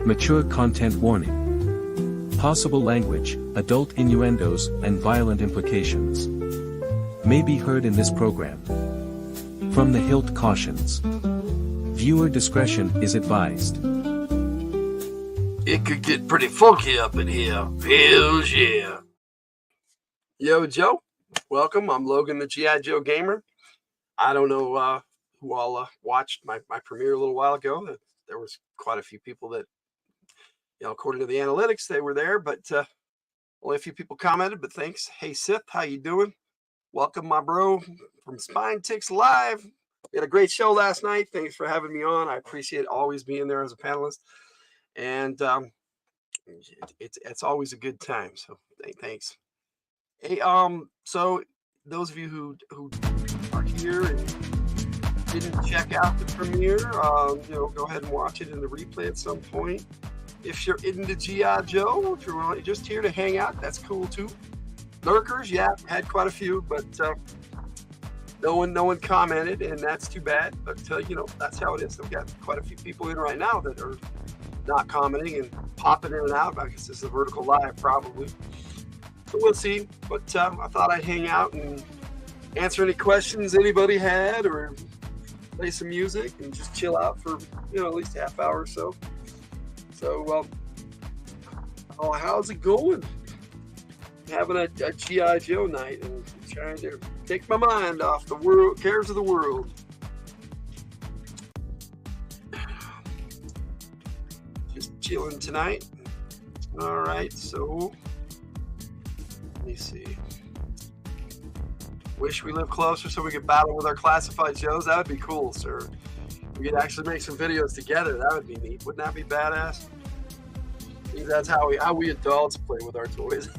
Mature content warning. Possible language, adult innuendos, and violent implications may be heard in this program. From the Hilt cautions. Viewer discretion is advised. It could get pretty funky up in here. Hells yeah. Yo, Joe. Welcome. I'm Logan, the G.I. Joe Gamer. I don't know who all watched my premiere a little while ago. There was quite a few people that, according to the analytics, they were there, but only a few people commented, but thanks. Hey, Sith, how you doing? Welcome, my bro, from Spine Ticks Live. We had a great show last night. Thanks for having me on. I appreciate always being there as a panelist. And it's always a good time. So thanks. Hey, so those of you who are here and didn't check out the premiere, go ahead and watch it in the replay at some point. If you're into G.I. Joe, if you're just here to hang out, that's cool too. Lurkers, yeah, had quite a few, but no one commented, and that's too bad. But that's how it is. We've got quite a few people in right now that are not commenting and popping in and out. I guess this is a vertical live, probably. So we'll see. But I thought I'd hang out and answer any questions anybody had, or play some music and just chill out for at least a half hour or so. So, how's it going? Having a G.I. Joe night and trying to take my mind off the cares of the world. Just chilling tonight. All right, so let me see. Wish we lived closer so we could battle with our classified shows. That would be cool, sir. We could actually make some videos together. That would be neat. Wouldn't that be badass? That's how we adults play with our toys.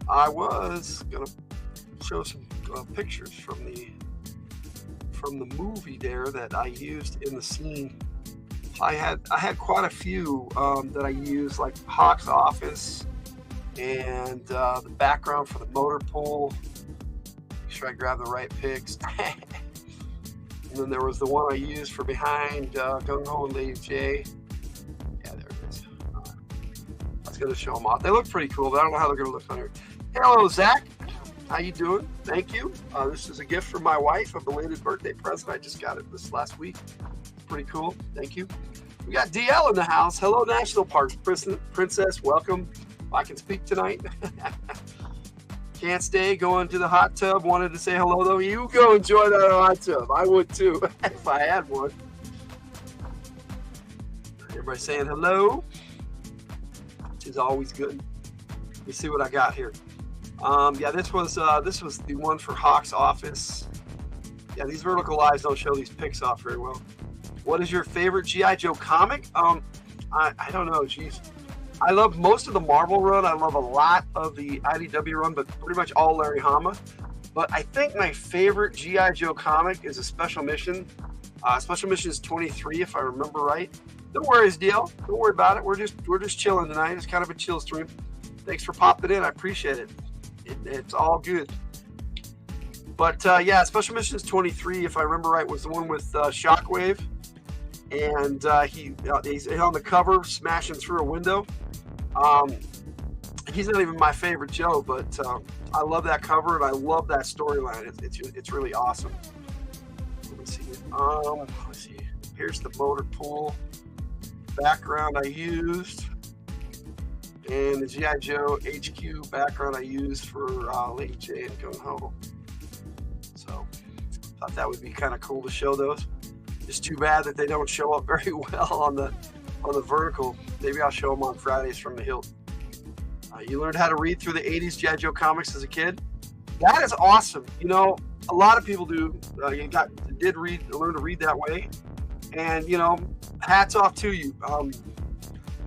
I was gonna show some pictures from the movie there that I used in the scene. I had quite a few that I used, like Hawk's office and the background for the motor pool. Make sure I grab the right pics. And then there was the one I used for behind Gung Ho and Lady J. Yeah, there it is. I was going to show them off. They look pretty cool, but I don't know how they're going to look on here. Hello, Zach. How you doing? Thank you. This is a gift from my wife, a belated birthday present. I just got it this last week. Pretty cool. Thank you. We got DL in the house. Hello, National Parks Princess. Welcome. I can speak tonight. Can't stay, going to the hot tub. Wanted to say hello, though. You go enjoy that hot tub. I would, too, if I had one. Everybody saying hello, which is always good. Let me see what I got here. Yeah, this was the one for Hawk's office. Yeah, these vertical lives don't show these pics off very well. What is your favorite G.I. Joe comic? I don't know, geez. I love most of the Marvel run. I love a lot of the IDW run, but pretty much all Larry Hama. But I think my favorite G.I. Joe comic is a Special Mission. Special Mission is 23, if I remember right. No worries, DL. Don't worry about it. We're just chilling tonight. It's kind of a chill stream. Thanks for popping in. I appreciate it. It's all good. But yeah, Special Mission is 23, if I remember right, was the one with Shockwave. And he's on the cover smashing through a window. He's not even my favorite Joe, but I love that cover and I love that storyline. It's really awesome. Let me see. Let's see. Here's the motor pool background I used, and the G.I. Joe HQ background I used for Lady J and Gung Ho. So thought that would be kind of cool to show those. It's too bad that they don't show up very well on the vertical. Maybe I'll show them on Fridays from the Hilt. You learned how to read through the 80s G.I. Joe comics as a kid? That is awesome. A lot of people do. Learn to read that way. And, hats off to you.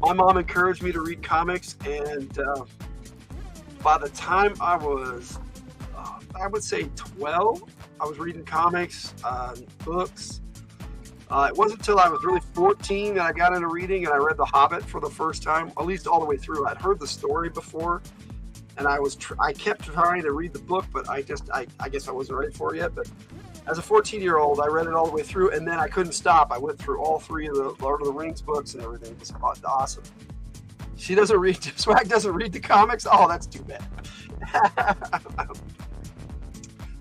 My mom encouraged me to read comics, and by the time I was, I would say 12, I was reading comics, books. It wasn't until I was really 14 that I got into reading, and I read The Hobbit for the first time, at least all the way through. I'd heard the story before, and I kept trying to read the book, but I guess I wasn't ready for it yet. But As a 14-year-old, I read it all the way through, and then I couldn't stop. I went through all 3 of the Lord of the Rings books and everything. It was awesome. She doesn't read, Swag doesn't read the comics? Oh, that's too bad.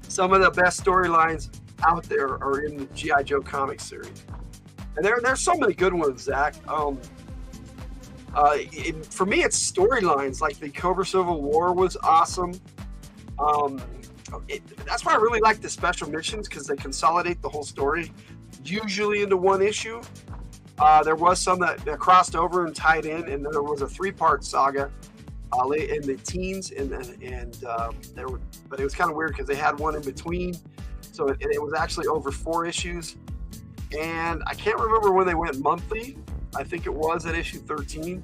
Some of the best storylines out there are in the G.I. Joe comic series. And there's so many good ones, Zach. For me, it's storylines. Like the Cobra Civil War was awesome. That's why I really like the special missions, because they consolidate the whole story, usually into one issue. There was some that crossed over and tied in, and then there was a 3-part saga in the teens, but it was kind of weird because they had one in between, so it was actually over 4 issues. And I can't remember when they went monthly. I think it was at issue 13,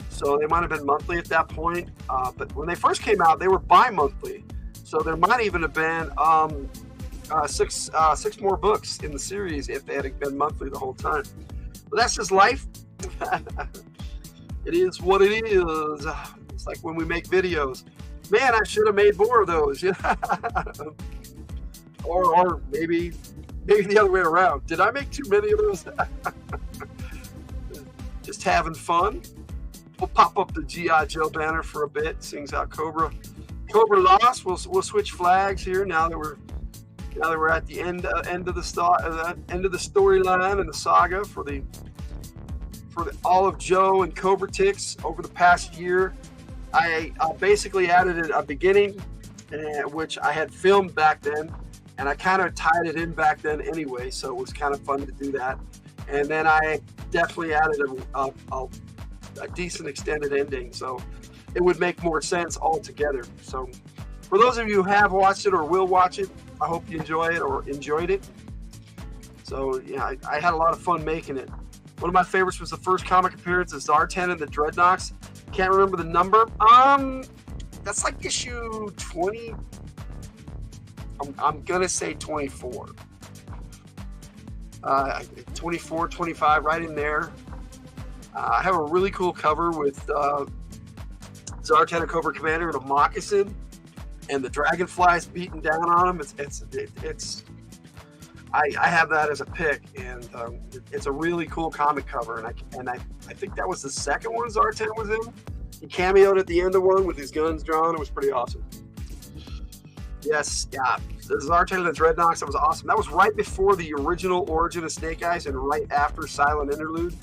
so they might have been monthly at that point. But when they first came out, they were bi-monthly. So there might even have been 6 more books in the series if they had been monthly the whole time. But that's just life. It is what it is. It's like when we make videos. Man, I should have made more of those. or maybe the other way around. Did I make too many of those? Just having fun. We'll pop up the G.I. Joe banner for a bit. Sings out Cobra lost. We'll switch flags here now that we're at the end of the storyline and the saga for the all of Joe and Cobra Ticks over the past year. I basically added a beginning, which I had filmed back then, and I kind of tied it in back then anyway, so it was kind of fun to do that. And then I definitely added a decent extended ending, so it would make more sense altogether. So for those of you who have watched it or will watch it, I hope you enjoy it or enjoyed it. So yeah, I had a lot of fun making it. One of my favorites was the first comic appearance of Zartan and the Dreadnoks. Can't remember the number. That's like issue 20. I'm gonna say 24. 24, 25, right in there. I have a really cool cover with Zartan and Cobra Commander in a moccasin, and the dragonflies beating down on him. I have that as a pick, and it's a really cool comic cover. And I think that was the second one Zartan was in. He cameoed at the end of one with his guns drawn. It was pretty awesome. Yes, yeah. The Zartan and the Dreadnoks, that was awesome. That was right before the original origin of Snake Eyes and right after Silent Interlude.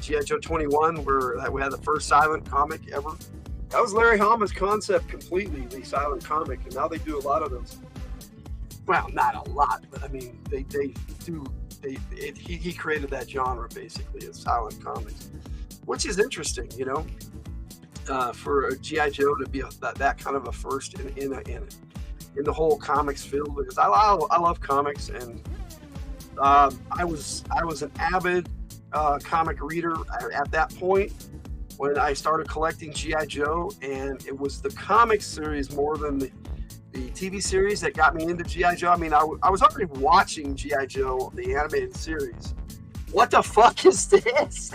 G.I. Joe 21, where we had the first silent comic ever. That was Larry Hama's concept completely, the silent comic, and now they do a lot of those. Well, not a lot, but I mean, they do. He created that genre basically, as silent comics, which is interesting, you know, for a G.I. Joe to be that kind of a first in the whole comics field, because I love comics, and I was an avid comic reader at that point when I started collecting G.I. Joe, and it was the comic series more than the TV series that got me into G.I. Joe. I mean, I was already watching G.I. Joe, the animated series. What the fuck is this?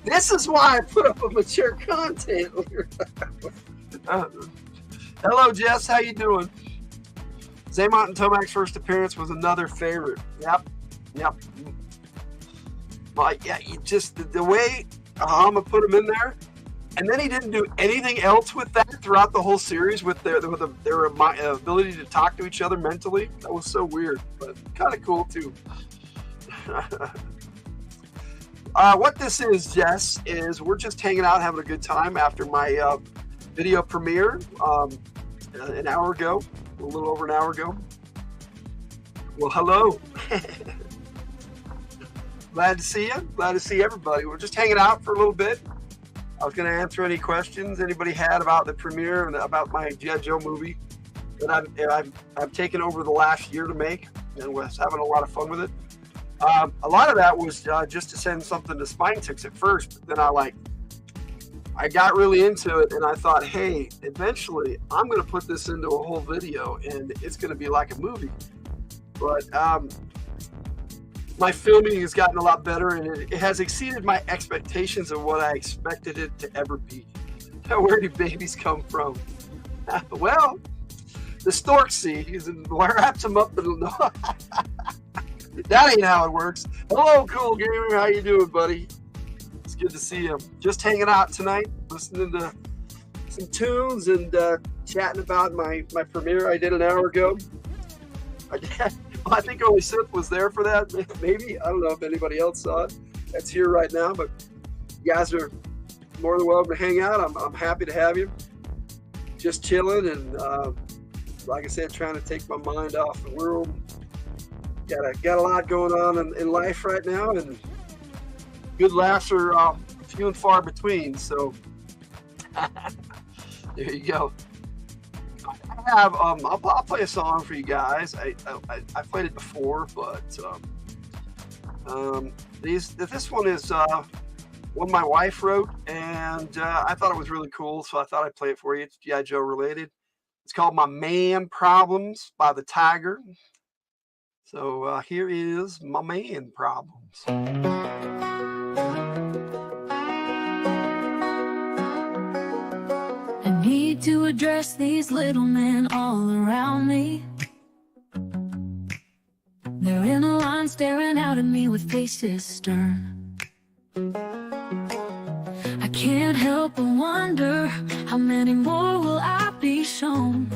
This is why I put up a mature content. Hello, Jess. How you doing? Zaymont and Tomac's first appearance was another favorite. Yep. But yeah, just the way Hama put him in there, and then he didn't do anything else with that throughout the whole series with their ability to talk to each other mentally. That was so weird, but kind of cool too. What this is, Jess, is we're just hanging out, having a good time after my video premiere an hour ago, a little over an hour ago. Well, hello. Glad to see you. Glad to see everybody. We're just hanging out for a little bit. I was going to answer any questions anybody had about the premiere and about my G.I. Joe movie that I've taken over the last year to make, and was having a lot of fun with it. A lot of that was just to send something to Spine Ticks at first, but then I got really into it, and I thought, hey, eventually I'm going to put this into a whole video, and it's going to be like a movie. But my filming has gotten a lot better, and it has exceeded my expectations of what I expected it to ever be. Where do babies come from? Well, the stork sees and wraps him up in that ain't how it works. Hello, Cool Gamer. How you doing, buddy? It's good to see you. Just hanging out tonight, listening to some tunes and chatting about my premiere I did an hour ago. I think only Sith was there for that. Maybe. I don't know if anybody else saw it. That's here right now, but you guys are more than welcome to hang out. I'm happy to have you. Just chilling and, like I said, trying to take my mind off the world. Got a lot going on in life right now, and good laughs are few and far between. So there you go. I have I'll play a song for you guys. I played it before, but this one is one my wife wrote, and I thought it was really cool, so I thought I'd play it for you. It's G.I. Joe related. It's called "My Man Problems" by the Tiger. So here is "My Man Problems." I need to address these little men all around me. They're in a line staring out at me with faces stern. I can't help but wonder how many more will I be shown.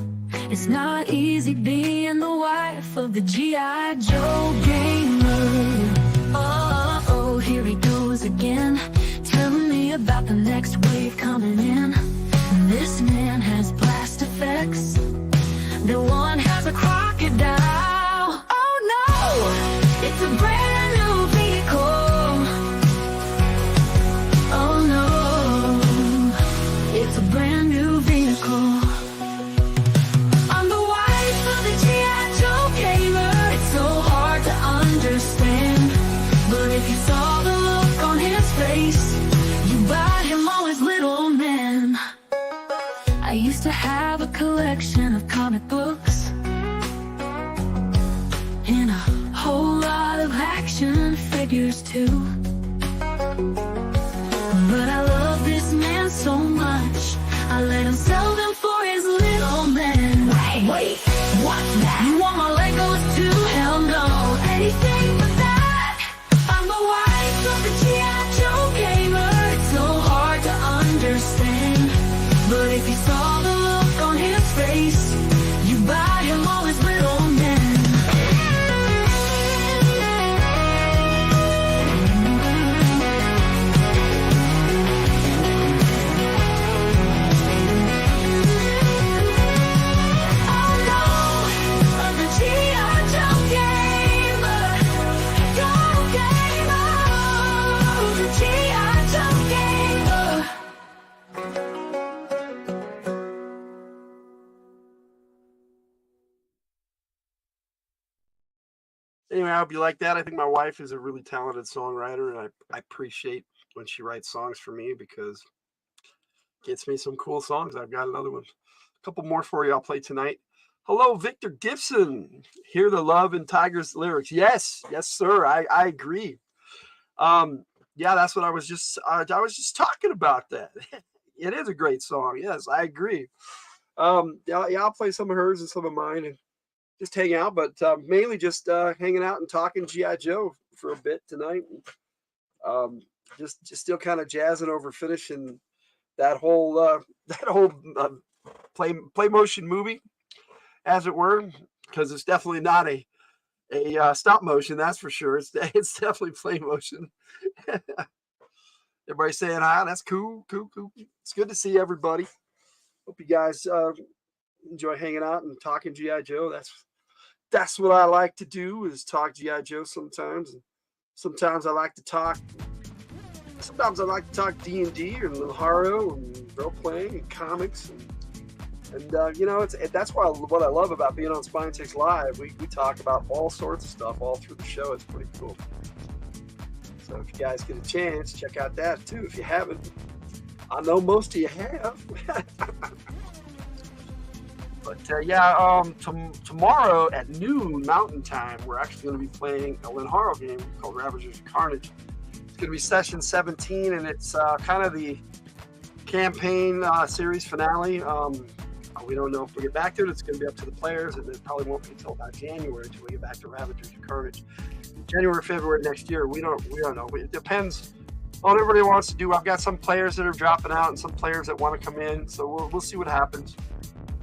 It's not easy being the wife of the G.I. Joe gamer. Oh, here he goes again, telling me about the next wave coming in. This man has blast effects. The one has a crocodile. Oh no, it's a brand new vehicle. Oh no, it's a brand new vehicle. I'm the wife of the G.I. Joe gamer. It's so hard to understand, but if you saw the look on his face, you buy him all his little men. I used to have a collection of comic books and a whole lot of action figures too. But I love this man so much, I let him sell them for his little men. Wait, what's that? You want my Legos too? Hell no, anything but that. I'm the wife of the G.I. Joe gamer. It's so hard to understand, but if you saw the look on his face, you buy him all his little men. Oh no, I'm the G.I. Joe gamer. Joe gamer. The G.I. Joe gamer. Anyway, I hope you like that. I think my wife is a really talented songwriter, and I appreciate when she writes songs for me because it gets me some cool songs. I've got another one. A couple more for you I'll play tonight. Hello, Victor Gibson. Hear the love in Tiger's lyrics. Yes, sir. I agree. Yeah, that's what I was just talking about that. It is a great song. Yes, I agree. Yeah, I'll play some of hers and some of mine and just hang out, but mainly just hanging out and talking G.I. Joe for a bit tonight. Just still kind of jazzing over finishing that whole play motion movie, as it were, because it's definitely not a stop motion, that's for sure. It's definitely play motion. Everybody saying hi. That's cool. It's good to see everybody. Hope you guys enjoy hanging out and talking G.I. Joe. That's what I like to do, is talk G.I. Joe sometimes. And sometimes I like to talk D&D and little horror and role playing and comics and you know, that's what I love about being on Spine Ticks Live. We talk about all sorts of stuff all through the show. It's pretty cool. So if you guys get a chance, check out that too. If you haven't, I know most of you have. But yeah, tomorrow at noon Mountain Time, we're actually going to be playing a Lynn Harrell game called Ravagers of Carnage. It's going to be session 17, and it's kind of the campaign series finale. We don't know if we get back to it. It's going to be up to the players, and it probably won't be until about January until we get back to Ravagers and Carnage. January, February next year. We don't know. It depends on what everybody wants to do. I've got some players that are dropping out and some players that want to come in, so we'll see what happens.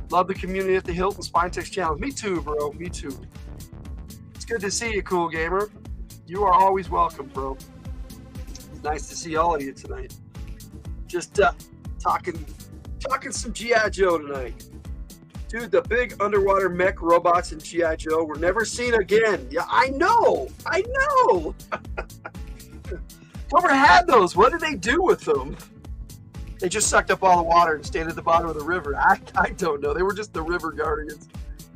Love the community at the Hilton Spine-Tex Challenge. Me too, bro. Me too. It's good to see you, Cool Gamer. You are always welcome, bro. It's nice to see all of you tonight. Just talking some G.I. Joe tonight. Dude, the big underwater mech robots in G.I. Joe were never seen again. Yeah, I know. Whoever had those, what did they do with them? They just sucked up all the water and stayed at the bottom of the river. I don't know. They were just the river guardians.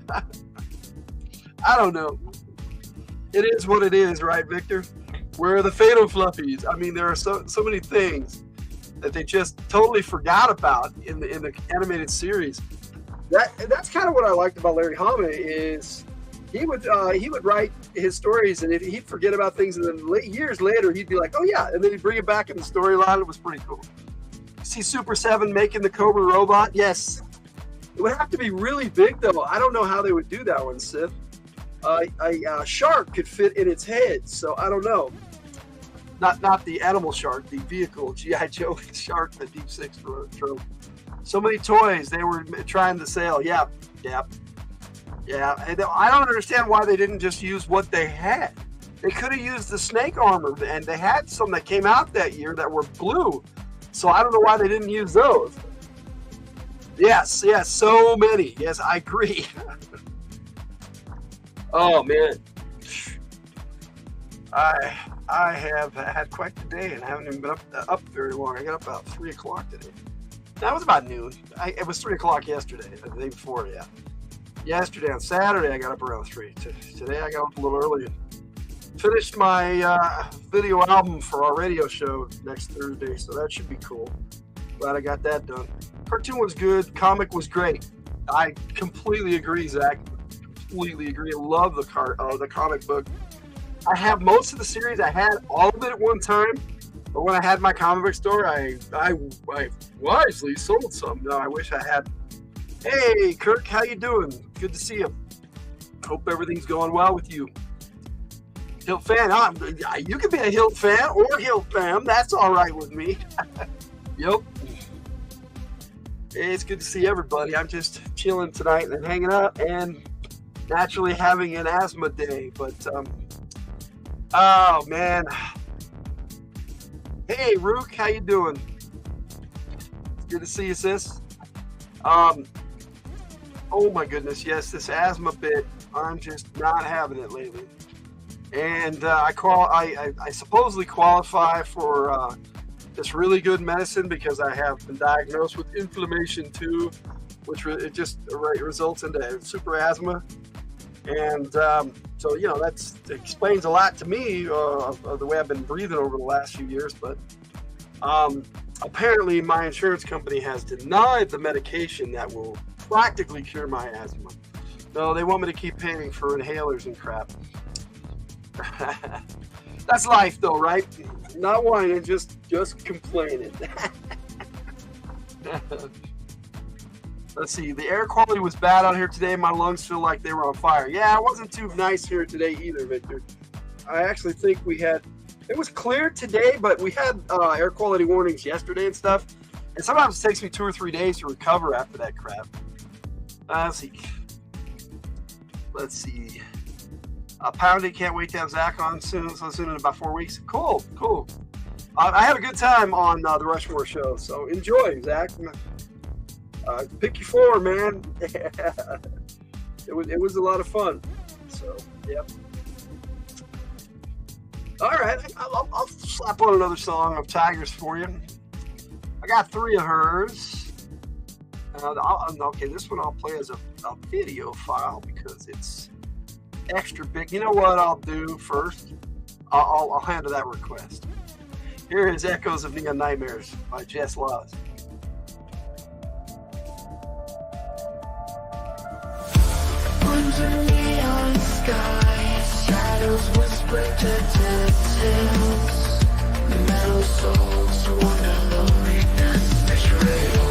I don't know. It is what it is, right, Victor? Where are the Fatal Fluffies? I mean, there are so many things that they just totally forgot about in the animated series. That's kind of what I liked about Larry Hama is he would write his stories, and if he'd forget about things, and then years later he'd be like, oh yeah, and then he'd bring it back in the storyline. It was pretty cool. See Super 7 making the Cobra robot? Yes. It would have to be really big though. I don't know how they would do that one, Sith. A shark could fit in its head, so I don't know. Not the animal shark, the vehicle G.I. Joe shark, the Deep Six drove. So many toys they were trying to sell. Yeah. And I don't understand why they didn't just use what they had. They could have used the snake armor, and they had some that came out that year that were blue. So I don't know why they didn't use those. Yes, so many. Yes, I agree. Oh man, I have had quite the day and haven't even been up very long. I got up about 3 o'clock today. That was about noon. It was 3 o'clock yesterday, the day before, yeah. Yesterday on Saturday, I got up around 3. Today, I got up a little early and finished my video album for our radio show next Thursday, so that should be cool. Glad I got that done. Cartoon was good. Comic was great. I completely agree, Zach. Completely agree. I love the comic book. I have most of the series. I had all of it at one time. But when I had my comic book store, I wisely sold some. No, I wish I had. Hey, Kirk, how you doing? Good to see you. Hope everything's going well with you. Hilt fan, you can be a Hilt fan or Hilt fam. That's all right with me. Yep. It's good to see everybody. I'm just chilling tonight and hanging out and naturally having an asthma day. But, oh, man. Hey, Rook, how you doing? It's good to see you, sis. Oh my goodness, yes, this asthma bit, I'm just not having it lately. And I supposedly qualify for this really good medicine because I have been diagnosed with inflammation too, which it just results into super asthma. And so, you know, that explains a lot to me of the way I've been breathing over the last few years. But apparently my insurance company has denied the medication that will practically cure my asthma. No, they want me to keep paying for inhalers and crap. That's life though, right? Not whining, just complaining. Let's see, the air quality was bad out here today. My lungs feel like they were on fire. Yeah, it wasn't too nice here today either, Victor. I actually think it was clear today, but we had air quality warnings yesterday and stuff. And sometimes it takes me 2 or 3 days to recover after that crap. Let's see. Poundy, can't wait to have Zach on soon in about 4 weeks. Cool. I had a good time on the Rushmore show, so enjoy, Zach. Pick your 4, man. It was a lot of fun. So, yep. All right, I'll slap on another song of Tigers for you. I got 3 of hers. Okay, this one I'll play as a video file because it's extra big. You know what I'll do first? I'll handle that request. Here is Echoes of Neon Nightmares by Jess Laws. Under neon skies, shadows whisper to distance. Metal souls wonder loneliness. Betrayal.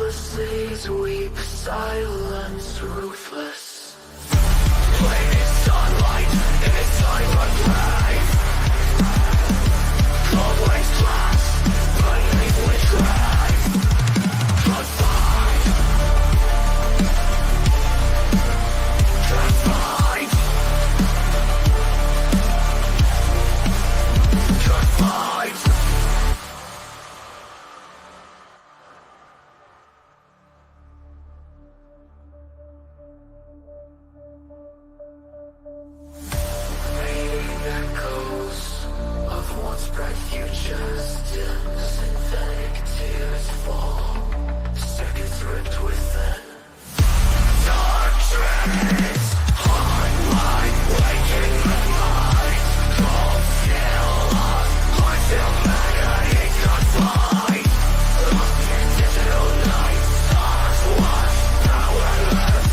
Endlessly weep, silence, ruthless. Plain sunlight in its silent grave. Always glass, beneath which grave. Confined. Confined. Confined. Echoes of once bright futures, dim synthetic tears fall. Seconds ripped within. Dark trance, online, waking the mind. Cold still lost, until humanity confined. Lost in digital night, stars watch, powerless.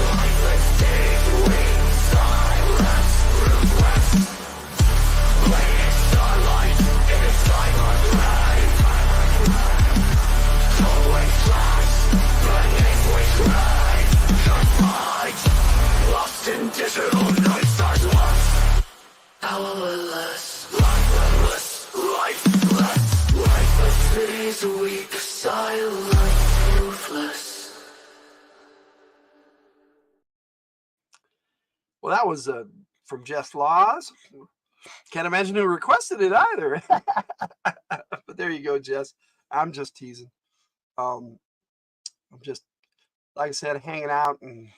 Lifeless days, wings, silence, ruthless. Plain starlight in its silent grave. Always flash, beneath which grave. Confined, lost in digital night, stars lost. Powerless, lifeless, lifeless. Lifeless cities weak, silent, ruthless. Well, that was from Jess Laws. Can't imagine who requested it either. But there you go, Jess. I'm just teasing. I'm just, like I said, hanging out and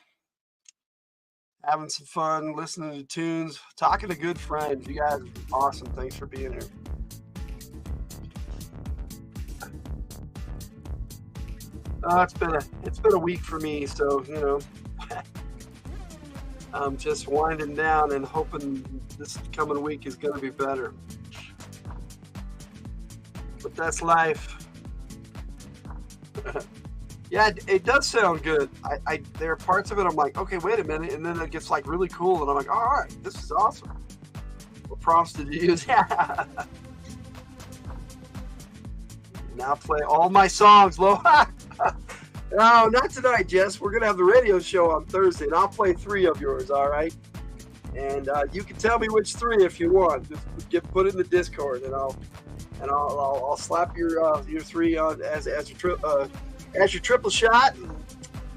having some fun, listening to tunes, talking to good friends. You guys are awesome. Thanks for being here. It's been a week for me, so you know. I'm just winding down and hoping this coming week is going to be better. But that's life. Yeah, it does sound good. There are parts of it I'm like, okay, wait a minute, and then it gets like really cool, and I'm like, all right, this is awesome. What prompts did you use? Now play all my songs, Lo. No, not tonight, Jess. We're gonna have the radio show on Thursday, and I'll play 3 of yours. All right, and you can tell me which 3 if you want. Just put it in the Discord, and I'll slap your 3 on as your triple shot.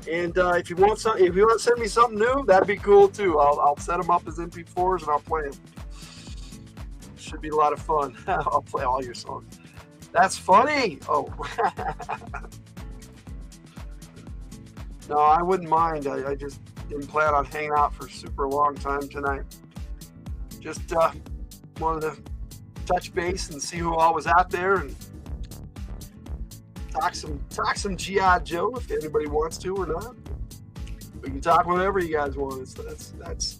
And if you want to send me something new, that'd be cool too. I'll set them up as MP4s and I'll play them. Should be a lot of fun. I'll play all your songs. That's funny. Oh. No, I wouldn't mind. I just didn't plan on hanging out for a super long time tonight. Just wanted to touch base and see who all was out there and talk some G.I. Joe if anybody wants to or not. We can talk whatever you guys want. That's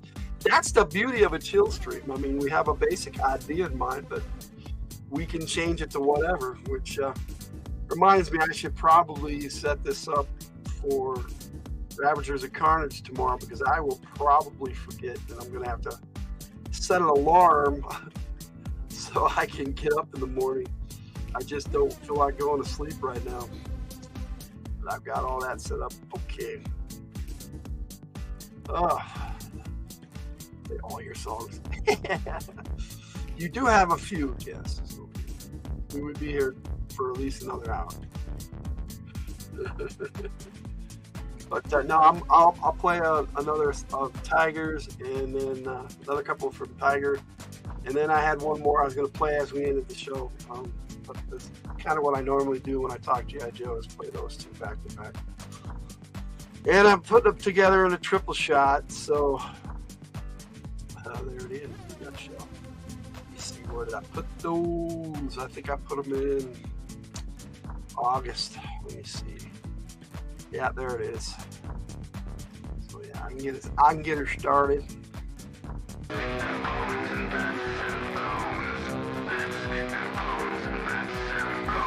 the beauty of a chill stream. I mean, we have a basic idea in mind, but we can change it to whatever, which reminds me I should probably set this up for Ravagers of Carnage tomorrow, because I will probably forget, and I'm going to have to set an alarm so I can get up in the morning. I just don't feel like going to sleep right now. But I've got all that set up. Okay. Play all your songs. You do have a few, yes. So we would be here for at least another hour. But no, I'll play another of Tigers, and then another couple from Tiger, and then I had one more I was going to play as we ended the show. But that's kind of what I normally do when I talk G.I. Joe, is play those 2 back to back. And I'm putting them together in a triple shot, so there it is. Nutshell. Let me see, where did I put those? I think I put them in August. Let me see. Yeah, there it is. So yeah, I can get her started.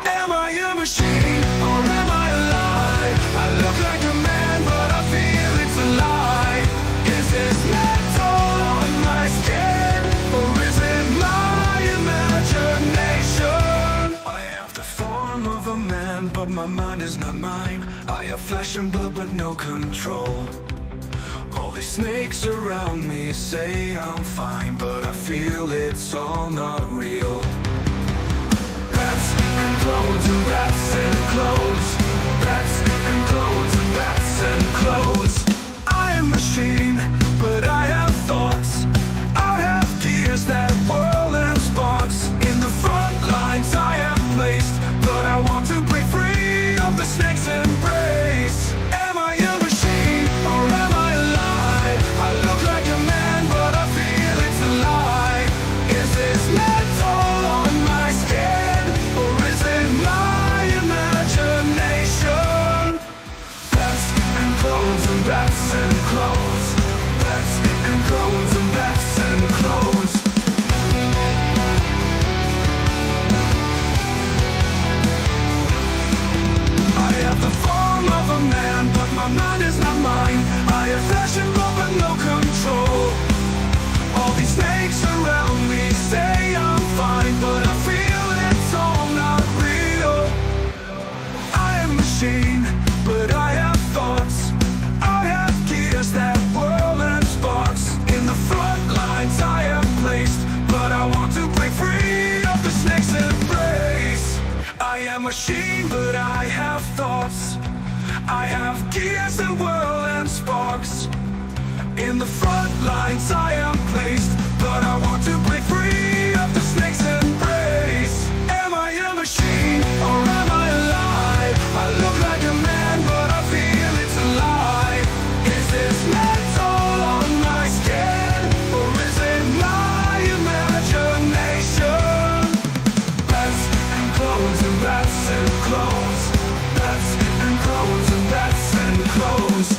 Am I a machine or am I alive? I look like a man, but I feel it's a lie. Is this metal on my skin, or is it my imagination? I have the form of a man, but my mind is not mine. I have flesh and blood but no control. All these snakes around me say I'm fine, but I feel it's all not real. Rats and clones and rats and clothes. Rats and clones and rats and clothes. I am a machine, but I have thoughts. I have gears that whirl and sparks. In the front lines I am placed, but I want to break free of the snake's embrace. Am I a machine or am I alive? I look like a man, but I feel it's a lie. Is this metal on my skin, or is it my imagination? Rats and clones and rats and clothes. Rats and clones and rats and clothes. I have the form of a man, but my mind is not mine. I have flesh and blood but no control. All these snakes around me say I'm fine, but I feel it's all not real. I am a machine, but I have thoughts. I have gears that whirl and sparks. In the front lines I am placed, but I want to break free of the snake's embrace. I am a machine, but I have thoughts. I have gears that whirl and sparks. In the front lines I am placed, but I want to break free of the snake's embrace. Am I a machine or am I alive? I look like a man, but I feel it's a lie. Is this metal on my skin, or is it my imagination? Rats and clones and rats and clothes. Rats and clones and rats and clothes.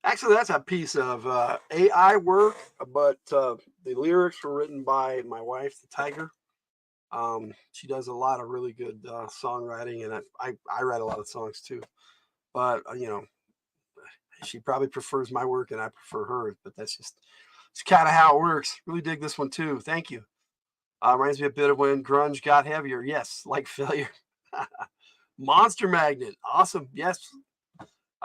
Actually, that's a piece of AI work, but the lyrics were written by my wife, the Tiger. She does a lot of really good songwriting, and I write a lot of songs too. But she probably prefers my work, and I prefer hers. But it's kind of how it works. Really dig this one too. Thank you. Reminds me a bit of when grunge got heavier. Yes, like failure. Monster Magnet, awesome. Yes.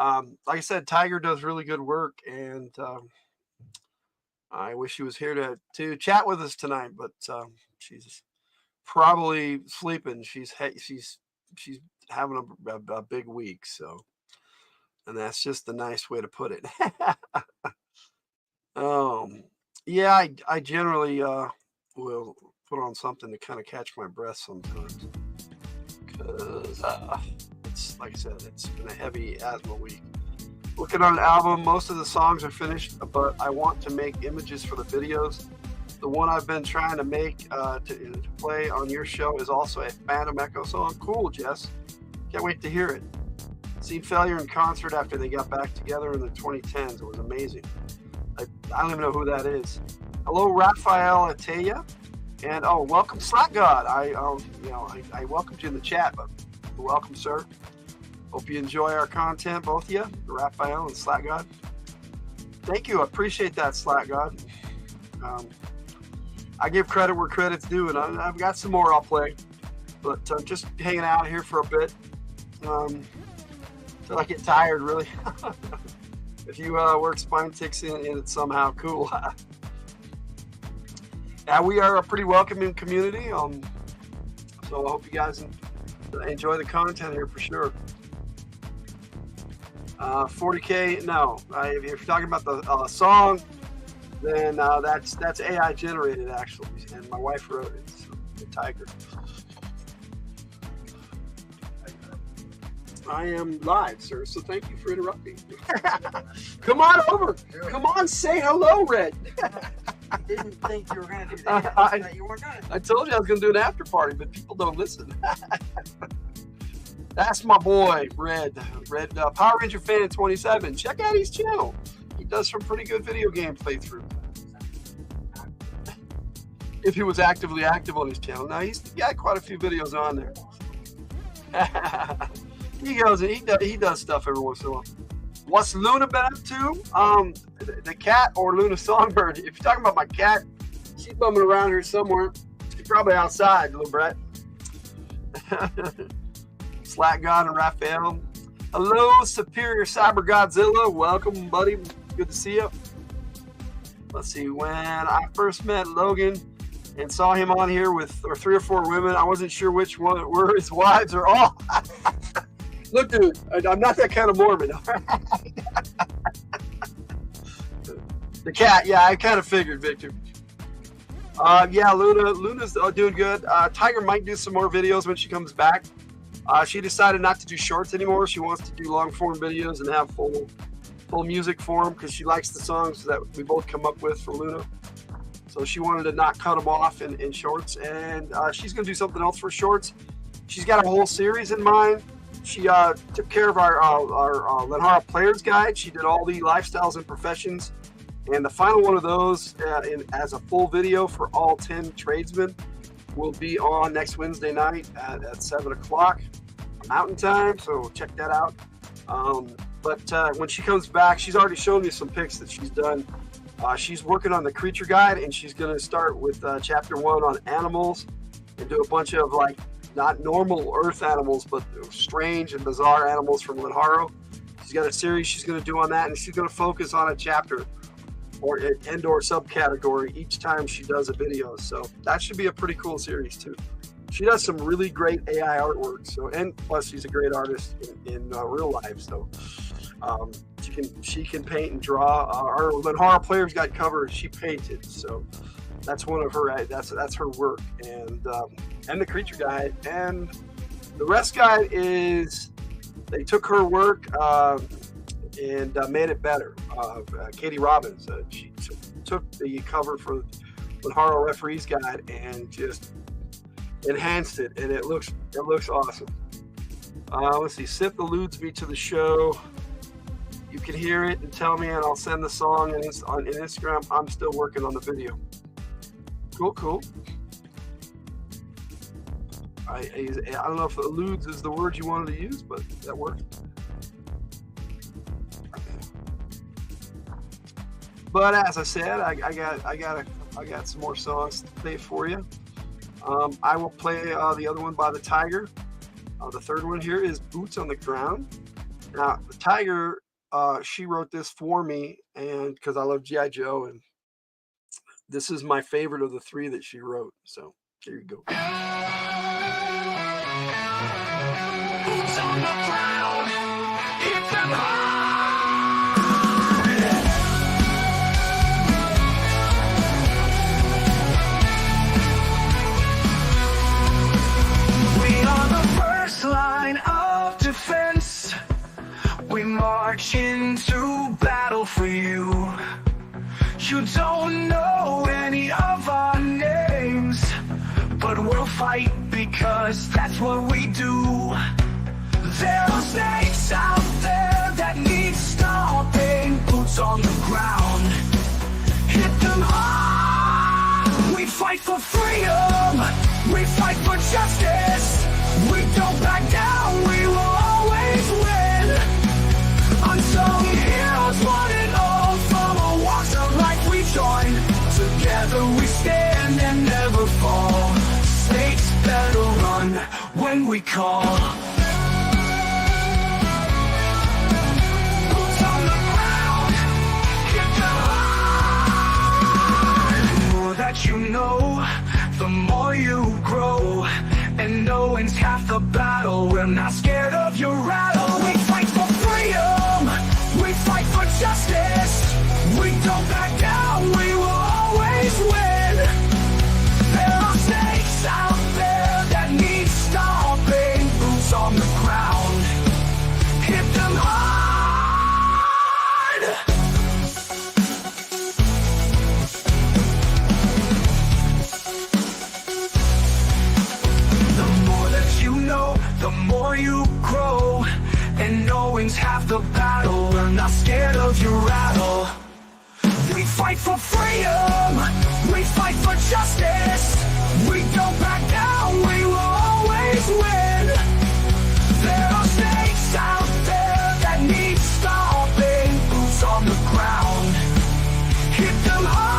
Like I said, Tiger does really good work, and I wish she was here to chat with us tonight, but she's probably sleeping. She's having a big week, so, and that's just the nice way to put it. Yeah, I generally will put on something to kind of catch my breath sometimes, because it's, like I said, it's been a heavy asthma week. Looking on an album, most of the songs are finished, but I want to make images for the videos. The one I've been trying to make to play on your show is also a Phantom Echo song. Cool, Jess. Can't wait to hear it. Seen Failure in concert after they got back together in the 2010s. It was amazing. I don't even know who that is. Hello, Raphael Ataya. And welcome, Slack God. I welcomed you in the chat, but welcome, sir. Hope you enjoy our content, both of you, Raphael and Slack God. Thank you. I appreciate that, Slack God. I give credit where credit's due, and I've got some more I'll play, but I'm just hanging out here for a bit till I get tired, really. If you work spine ticks in it somehow, cool. Yeah, we are a pretty welcoming community, so I hope you guys enjoy the content here for sure. 40K, no. If you're talking about the song, then that's AI generated, actually, and my wife wrote it. So, the Tiger. I am live, sir, so thank you for interrupting. Come on over. Come on, say hello, Red. I didn't think you were going to do that. You weren't gonna. I told you I was going to do an after party, but people don't listen. That's my boy, Red Power Ranger Fan 27. Check out his channel. He does some pretty good video game playthrough. If he was actively active on his channel. Now, he's got quite a few videos on there. He goes and he does stuff every once in a while. What's Luna been up to? The cat or Luna Songbird. If you're talking about my cat, she's bumming around here somewhere. She's probably outside, little Brett. Slack God and Raphael. Hello, Superior Cyber Godzilla. Welcome, buddy. Good to see you. Let's see. When I first met Logan and saw him on here with 3 or 4 women, I wasn't sure which one were his wives or all. Look, dude, I'm not that kind of Mormon. The cat, yeah, I kind of figured, Victor. Yeah, Luna's doing good. Tiger might do some more videos when she comes back. She decided not to do shorts anymore. She wants to do long form videos and have full music for them because she likes the songs that we both come up with for Luna. So she wanted to not cut them off in shorts, and she's going to do something else for shorts. She's got a whole series in mind. She took care of our Lenhara Players Guide. She did all the lifestyles and professions. And the final one of those as a full video for all 10 tradesmen will be on next Wednesday night at 7 o'clock Mountain Time. So check that out. But when she comes back, she's already shown me some pics that she's done. She's working on the creature guide, and she's going to start with chapter 1 on animals and do a bunch of like not normal Earth animals, but strange and bizarre animals from Lenharo. She's got a series she's going to do on that, and she's going to focus on a chapter or subcategory each time she does a video. So that should be a pretty cool series too. She does some really great AI artwork. So, and plus she's a great artist in real life. So she can paint and draw. Our Lenhara Players Guide cover she painted. So that's one of her. That's her work, and the creature guide, and the rest guide is they took her work and made it better. Katie Robbins, she took the cover for Lenharo Referees Guide and just enhanced it, and it looks awesome. Let's see. Sith alludes me to the show. You can hear it and tell me, and I'll send the song on Instagram. I'm still working on the video. Cool. I don't know if alludes is the word you wanted to use, but that works. But as I said, I got some more songs to play for you. I will play the other one by the Tiger. The third one here is Boots on the Ground. Now the Tiger, she wrote this for me, and because I love G.I. Joe, and this is my favorite of the 3 that she wrote. So here you go. Boots on the ground, hit them hard. We are the first line of defense. We march into battle for you. You don't know any of our names, but we'll fight because that's what we do. There are snakes out there that need stopping. Boots on the ground, hit them hard. We fight for freedom, we fight for justice. We don't back down, we will always win. Unsung heroes want it all, from all walks of life we join. Together we stand and never fall. Snakes better run when we call. Boots on the ground, hit the line. The more that you know, the more you grow. And knowing's half the battle. We're not scared of your rattle. We fight for freedom, we fight for justice. We don't back down, we will always win. There are snakes out there that need stopping. Boots on fight for freedom, we fight for justice. We don't back down, we will always win. There are snakes out there that need stopping. Boots on the ground, hit them hard.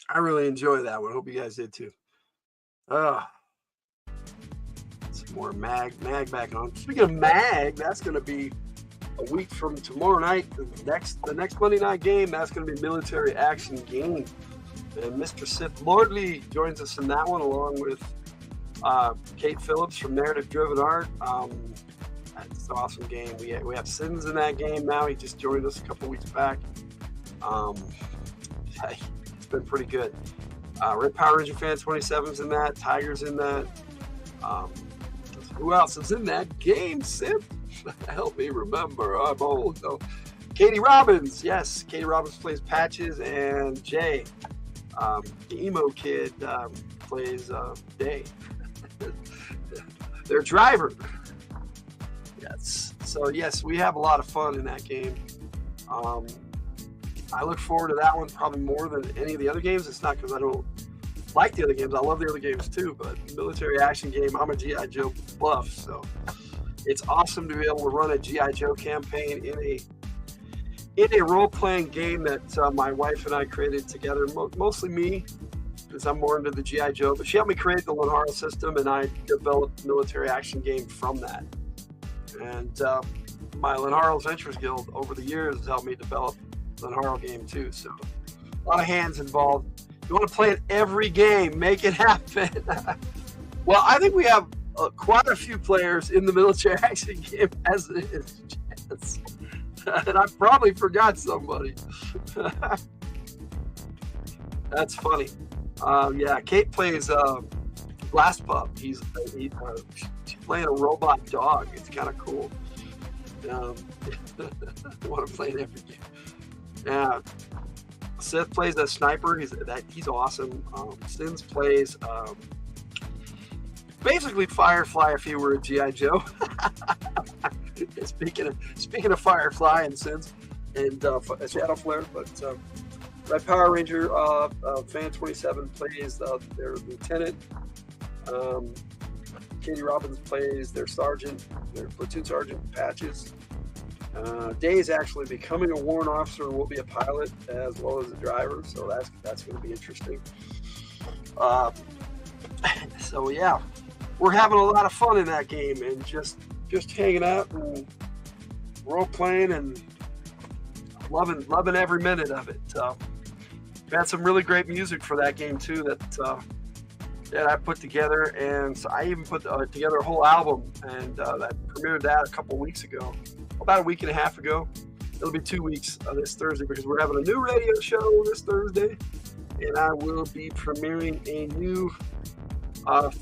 I really enjoy that one. Hope you guys did too. Some more mag back on. Speaking of mag, that's going to be a week from tomorrow night. The next Monday night game, that's going to be Military Action Game. And Mr. Sith Lordley joins us in that one, along with Kate Phillips from Narrative Driven Art. That's an awesome game. We have Sins in that game now. He just joined us a couple weeks back. It's been pretty good. Red Power Ranger Fan 27's in that. Tiger's in that. Who else is in that game, Sith? Help me remember. I'm old. So, Katie Robbins. Yes, Katie Robbins plays Patches, and Jay, the emo kid, plays Day. Their driver. Yes. So, yes, we have a lot of fun in that game. I look forward to that one probably more than any of the other games. It's not because I don't like the other games. I love the other games too, but Military Action Game, I'm a G.I. Joe buff, so it's awesome to be able to run a G.I. Joe campaign in a role-playing game that my wife and I created together, mostly me, because I'm more into the G.I. Joe, but she helped me create the Lanhara system, and I developed Military Action Game from that. And my Lanhara Adventures Guild over the years has helped me develop Lanhara game too, so a lot of hands involved. You want to play it every game, make it happen. Well, I think we have quite a few players in the Military Action Game as it is, and I probably forgot somebody. That's funny. Yeah, Kate plays Blast Pup. He's playing a robot dog. It's kind of cool. I want to play it every game. Yeah, Sith plays a sniper. He's awesome. Sins plays basically Firefly if he were a G.I. Joe. Speaking of Firefly and Sins and Shadow Flare, but Red Power Ranger Fan 27 plays their lieutenant. Katie Robbins plays their sergeant, their platoon sergeant, Patches. Day is actually becoming a warrant officer and will be a pilot as well as a driver, so that's going to be interesting. So yeah, we're having a lot of fun in that game and just hanging out and role playing and loving every minute of it. We've had some really great music for that game too that I put together, and so I even put together a whole album, and I premiered that a couple weeks ago. About a week and a half ago. It'll be 2 weeks this Thursday because we're having a new radio show this Thursday, and I will be premiering a new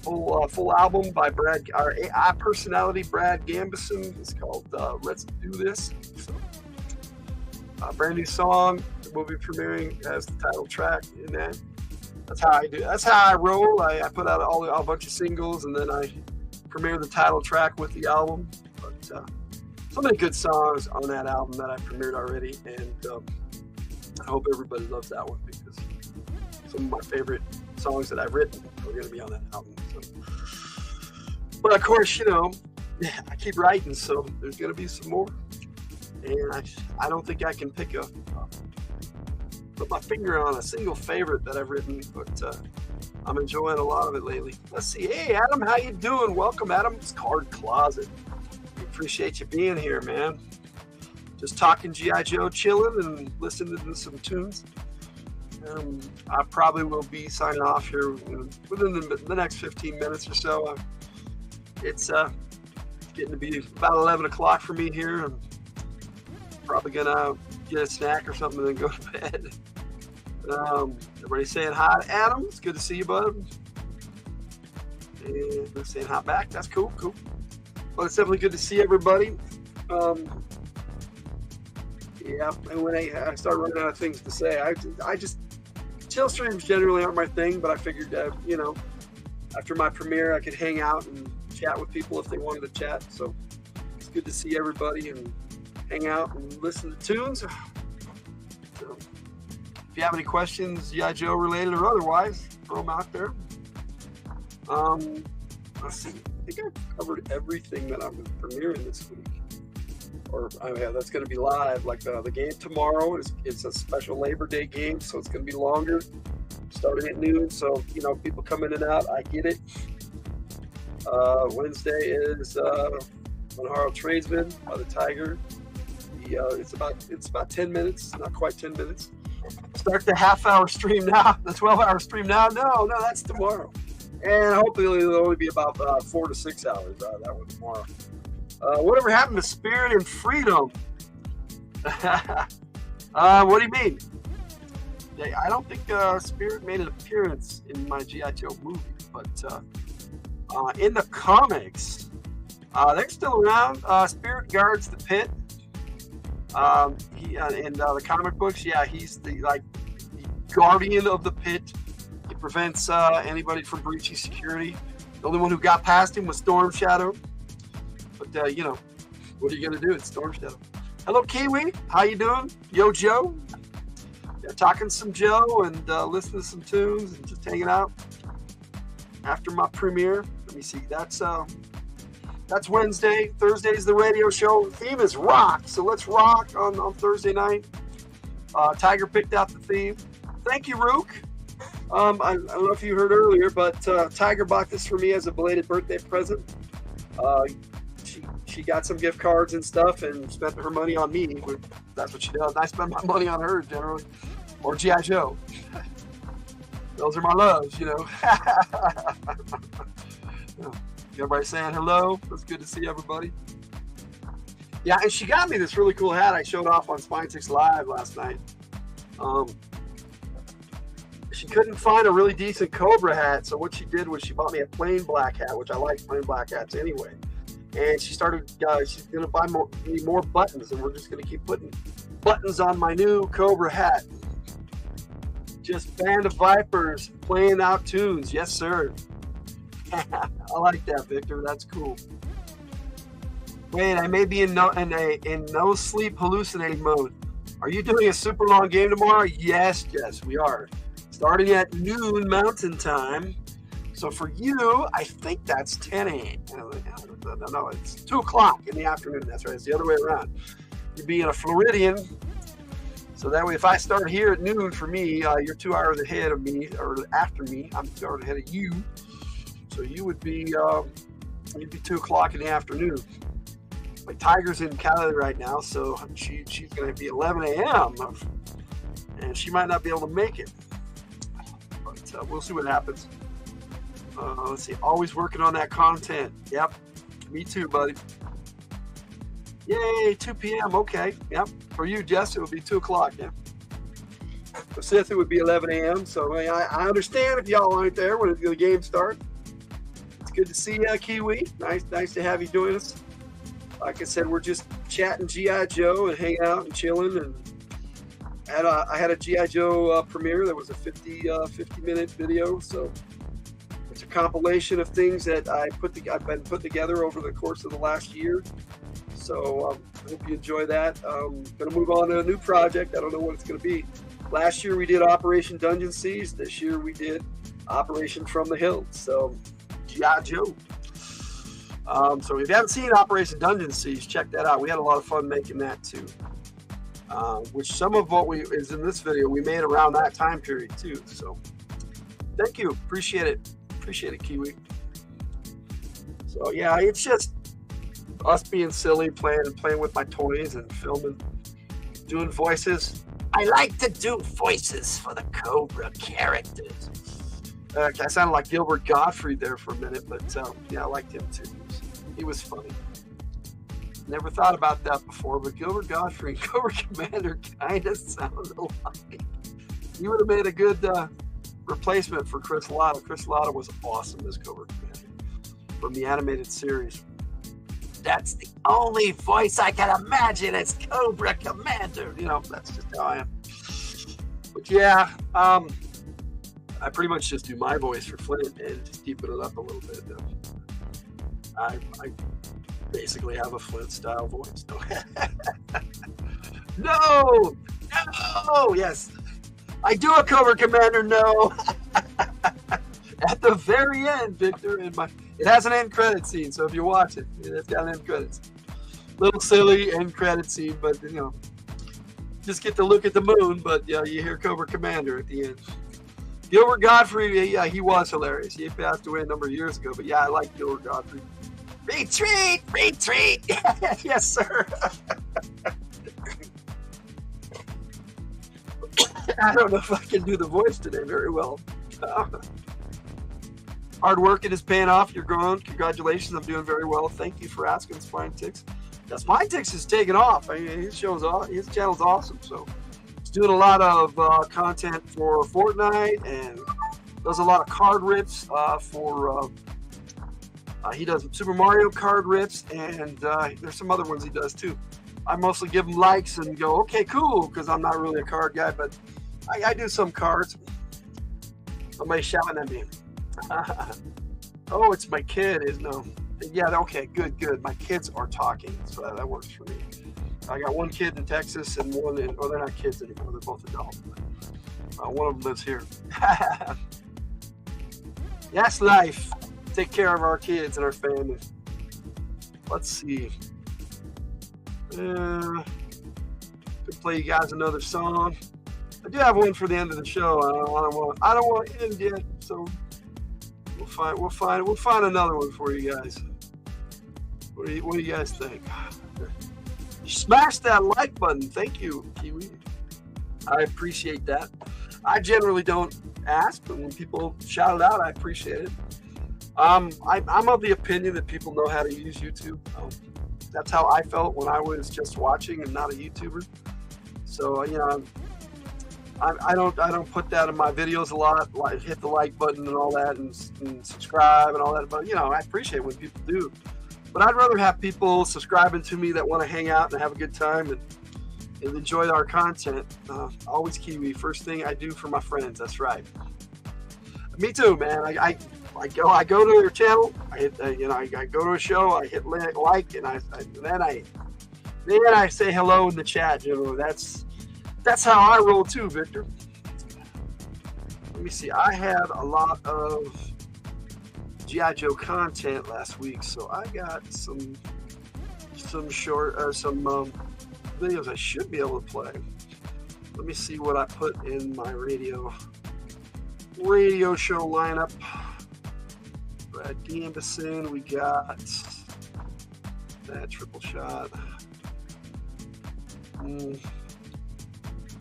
full album by our AI personality Brad Gambison. It's called Let's Do This. So, brand new song will be premiering as the title track in that. That's how I do. That's how I roll. I put out a bunch of singles, and then I premiere the title track with the album. But so many good songs on that album that I premiered already, and I hope everybody loves that one because some of my favorite songs that I've written are going to be on that album. So. But of course, I keep writing, so there's going to be some more, and I don't think I can put my finger on a single favorite that I've written, but I'm enjoying a lot of it lately. Let's see. Hey, Adam, how you doing? Welcome, Adam's Card Closet. Appreciate you being here, man. Just talking G.I. Joe, chilling and listening to some tunes. I probably will be signing off here within the next 15 minutes or so. It's getting to be about 11 o'clock for me here. I'm probably going to get a snack or something and then go to bed. Everybody saying hi to Adam. It's good to see you, bud. And they're saying hi back. That's cool. Well, it's definitely good to see everybody. Yeah, and when I start running out of things to say, I just chill streams generally aren't my thing, but I figured that, you know, after my premiere, I could hang out and chat with people if they wanted to chat. So it's good to see everybody and hang out and listen to tunes. So if you have any questions, G.I. Joe related or otherwise, throw them out there. Let's see. I think I've covered everything that I'm premiering this week. Or yeah, that's going to be live. Like the game tomorrow it's a special Labor Day game, so it's going to be longer, starting at noon. So you know, people come in and out. I get it. Wednesday is Manharo Tradesman by the Tiger. It's about 10 minutes, not quite 10 minutes. Start the half-hour stream now. The 12-hour stream now. No, that's tomorrow. And hopefully it'll only be about 4 to 6 hours. That one tomorrow. Whatever happened to Spirit and Freedom? What do you mean? I don't think Spirit made an appearance in my G.I. Joe movie, but in the comics, they're still around. Spirit guards the pit. He in the comic books, yeah, he's the guardian of the pit. He prevents anybody from breaching security. The only one who got past him was Storm Shadow. But you know, what are you gonna do? It's Storm Shadow. Hello, Kiwi. How you doing? Yo, Joe. Yeah, talking some Joe and listening to some tunes and just hanging out after my premiere. Let me see. That's Wednesday. Thursday's the radio show. The theme is rock, so let's rock on Thursday night. Tiger picked out the theme. Thank you, Rook. I don't know if you heard earlier, but Tiger bought this for me as a belated birthday present. She got some gift cards and stuff and spent her money on me. That's what she does. I spend my money on her generally, or G.I. Joe. Those are my loves, you know. Everybody saying hello. It's good to see everybody. Yeah, and she got me this really cool hat I showed off on Spine 6 Live last night. She couldn't find a really decent Cobra hat, so what she did was she bought me a plain black hat, which I like plain black hats anyway. And she started, she's going to buy me more buttons, and we're just going to keep putting buttons on my new Cobra hat. Just Band of Vipers playing out tunes. Yes, sir. I like that, Victor. That's cool. Wait, I may be in no sleep hallucinating mode. Are you doing a super long game tomorrow? Yes, we are. Starting at noon Mountain Time. So for you, I think that's 10 a.m. No, it's 2 o'clock in the afternoon. That's right. It's the other way around. You'd be in a Floridian. So that way, if I start here at noon for me, you're 2 hours ahead of me, or after me. I'm 2 hours ahead of you. So you would be, you'd be 2 o'clock in the afternoon. My Tiger's in Cali right now, so she's going to be 11 a.m. And she might not be able to make it. But we'll see what happens. Let's see. Always working on that content. Yep. Me too, buddy. Yay, 2 p.m. Okay. Yep. For you, Jess, it would be 2 o'clock. Yeah. For Seth, it would be 11 a.m. So I understand if y'all aren't there when the game starts. It's good to see you, Kiwi. Nice to have you join us. Like I said, we're just chatting G.I. Joe and hanging out and chilling. And I had a G.I. Joe premiere that was a 50-minute video. So it's a compilation of things that I've been put together over the course of the last year. So I hope you enjoy that. Going to move on to a new project. I don't know what it's going to be. Last year we did Operation Dungeon Siege. This year we did Operation From the Hills. So G.I. Joe. So if you haven't seen Operation Dungeon Siege, check that out. We had a lot of fun making that too. Which some of what is in this video we made around that time period too. So thank you. Appreciate it. Appreciate it, Kiwi. So yeah, it's just us being silly, playing with my toys and filming, doing voices. I like to do voices for the Cobra characters. I sounded like Gilbert Gottfried there for a minute, but yeah, I liked him too. He was funny. Never thought about that before, but Gilbert Gottfried, Cobra Commander, kind of sounded alike. He would have made a good replacement for Chris Latta. Chris Latta was awesome as Cobra Commander from the animated series. That's the only voice I can imagine as Cobra Commander. You know, that's just how I am. But yeah, I pretty much just do my voice for Flint and just deepen it up a little bit. I basically have a Flint style voice. No, no, yes, I do a Cobra Commander. No, at the very end, Victor, it has an end credit scene. So if you watch it, it's got an end credit scene. Little silly end credit scene, but you know, just get to look at the moon. But yeah, you hear Cobra Commander at the end. Gilbert Godfrey, yeah, he was hilarious. He passed away a number of years ago, but yeah, I like Gilbert Godfrey. Retreat, retreat. Yes, sir. I don't know if I can do the voice today very well. Hard work, it is paying off. You're growing. Congratulations. I'm doing very well. Thank you for asking. Spinetix. Yes, Spinetix is taking off. I mean, his channel's awesome. So he's doing a lot of content for Fortnite and does a lot of card rips he does Super Mario card rips, and there's some other ones he does too. I mostly give him likes and go, okay, cool, because I'm not really a card guy, but I do some cards. Somebody's shouting at me. Oh, it's my kid. Yeah, okay, good. My kids are talking, so that works for me. I got one kid in Texas and one in, they're not kids anymore, they're both adults. One of them lives here. That's life. Take care of our kids and our family. Let's see. Could play you guys another song. I do have one for the end of the show. I don't want to end yet, so we'll find another one for you guys. What do you guys think? Smash that like button. Thank you, Kiwi. I appreciate that. I generally don't ask, but when people shout it out, I appreciate it. I'm of the opinion that people know how to use YouTube. That's how I felt when I was just watching and not a YouTuber. So you know, I don't put that in my videos a lot. Like hit the like button and all that, and subscribe and all that. But you know, I appreciate when people do. But I'd rather have people subscribing to me that want to hang out and have a good time and enjoy our content. Always Kiwi. First thing I do for my friends. That's right. Me too, man. I go to their channel. I hit, I go to a show. I hit like, and then I say hello in the chat. You know, that's how I roll too, Victor. Let me see. I had a lot of G.I. Joe content last week, so I got some short or some videos I should be able to play. Let me see what I put in my radio show lineup. Brad Gambison, we got that triple shot.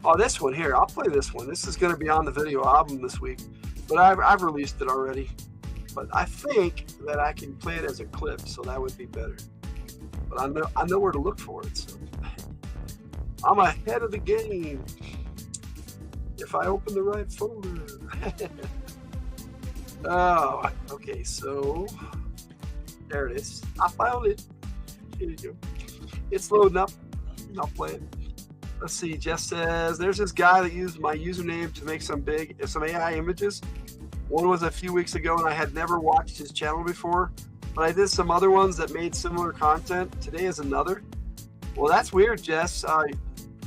Oh, this one here. I'll play this one. This is going to be on the video album this week, but I've released it already. But I think that I can play it as a clip, so that would be better. But I know where to look for it. So I'm ahead of the game if I open the right folder. Oh, okay, so there it is. I found it. Here you go. It's loading up. I'll play it. Let's see. Jess says there's this guy that used my username to make some AI images. One was a few weeks ago, and I had never watched his channel before, but I did some other ones that made similar content. Today is another. Well, that's weird, Jess.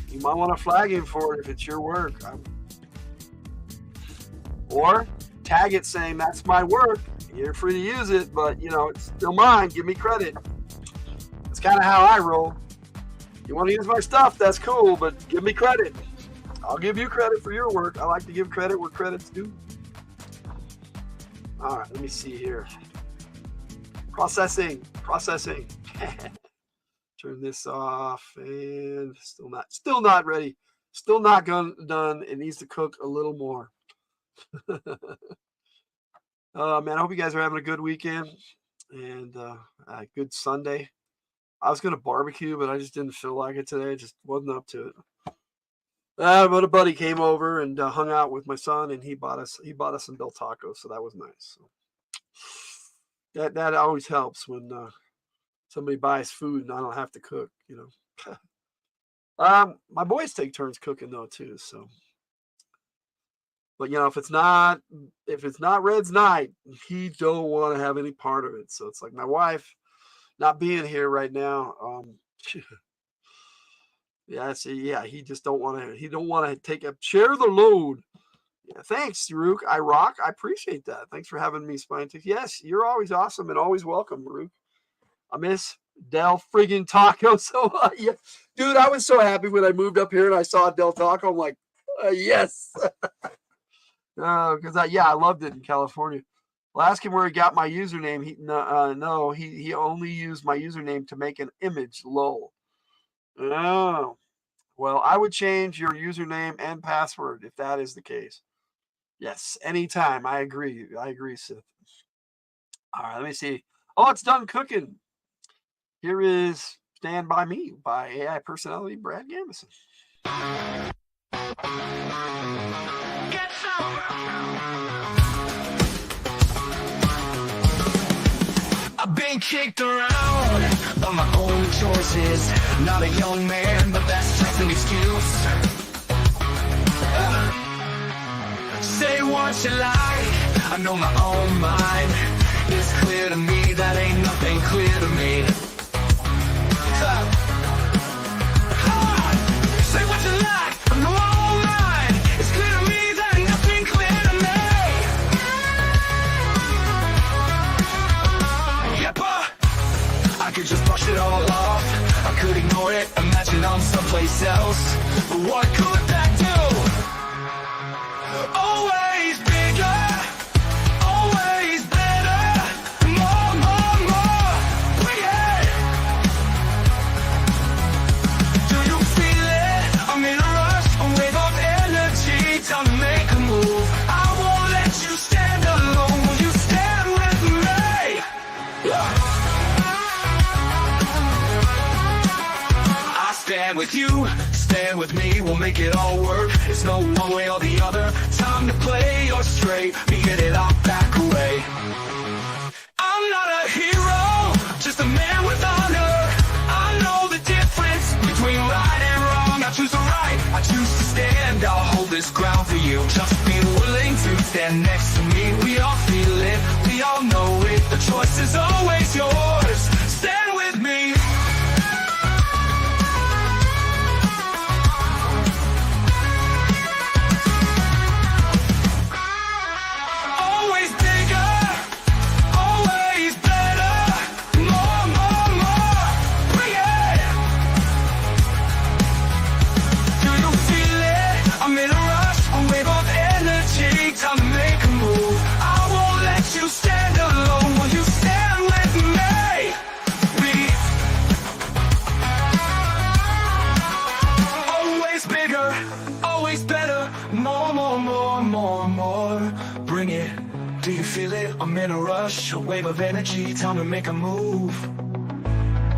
You might want to flag him for it if it's your work. Or tag it saying that's my work. You're free to use it, but you know, it's still mine. Give me credit. That's kind of how I roll. You want to use my stuff, that's cool, but give me credit. I'll give you credit for your work. I like to give credit where credit's due. All right, let me see here. Processing. Turn this off, and still not ready. Still not done. It needs to cook a little more. Man, I hope you guys are having a good weekend and a good Sunday. I was gonna barbecue, but I just didn't feel like it today. I just wasn't up to it. But a buddy came over and hung out with my son, and he bought us some Del Taco, so that was nice. So that always helps when somebody buys food and I don't have to cook, My boys take turns cooking though too, so. But if it's not Red's night, he don't want to have any part of it. So it's like my wife not being here right now. He just don't want to. He don't want to share the load. Yeah, thanks, Rook. I rock. I appreciate that. Thanks for having me, Spine Tick. Yes, you're always awesome and always welcome, Rook. I miss Del friggin' Taco so much. Yeah. Dude, I was so happy when I moved up here and I saw Del Taco. I'm like, yes. Because I loved it in California. I'll ask him where he got my username. He only used my username to make an image. Lol. Oh, well, I would change your username and password if that is the case. Yes, anytime. I agree, Sith. All right, let me see. Oh, it's done cooking. Here is Stand By Me by AI personality Brad Gamison. Get some. I've been kicked around on my own choices. Not a young man, but that's just an excuse. Say what you like, I know my own mind. It's clear to me that ain't nothing clear to me. Say what you like, I know my own mind. It's clear to me that ain't nothing clear to me. Yep, I could just brush it all off. I could ignore it, imagine I'm someplace else. But what could that do? Always bigger, always better, more, bring it. Do you feel it? I'm in a rush, a wave of energy, time to make a move. I won't let you stand alone, will you stand with me? I stand with you, stand with me, we'll make it all work. It's no one way or the other, time to play or straight, we get it off back away. I'm not a hero, just a man with honor. I know the difference between right and wrong. I choose the right, I choose to stand. I'll hold this ground for you. Just be willing to stand next to me. We all feel it, we all know it. The choice is always yours. Stand with me. Always bigger, always better, more, bring it. Do you feel it? I'm in a rush, a wave of energy, time to make a move. I won't let you stand alone, will you stand with me? Always bigger, always better, more, bring it. Do you feel it? I'm in a rush, a wave of energy, time to make a move.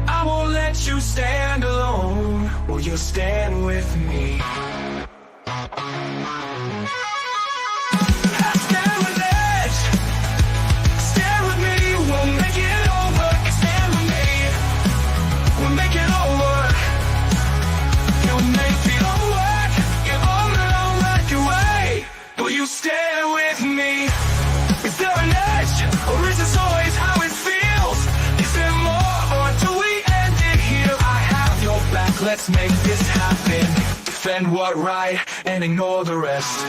I won't let you stand alone, will you stand with me? Stand with edge, stand with me, we'll make it over. Stand with me, we'll make it over. You'll make it all work, you're on the long work away. Will you stand with me? Is there an edge, or is this always how it feels? Is there more, or do we end it here? I have your back, let's make this happen. Defend what right, and ignore the rest.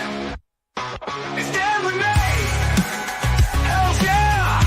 Stand with me! Hells yeah!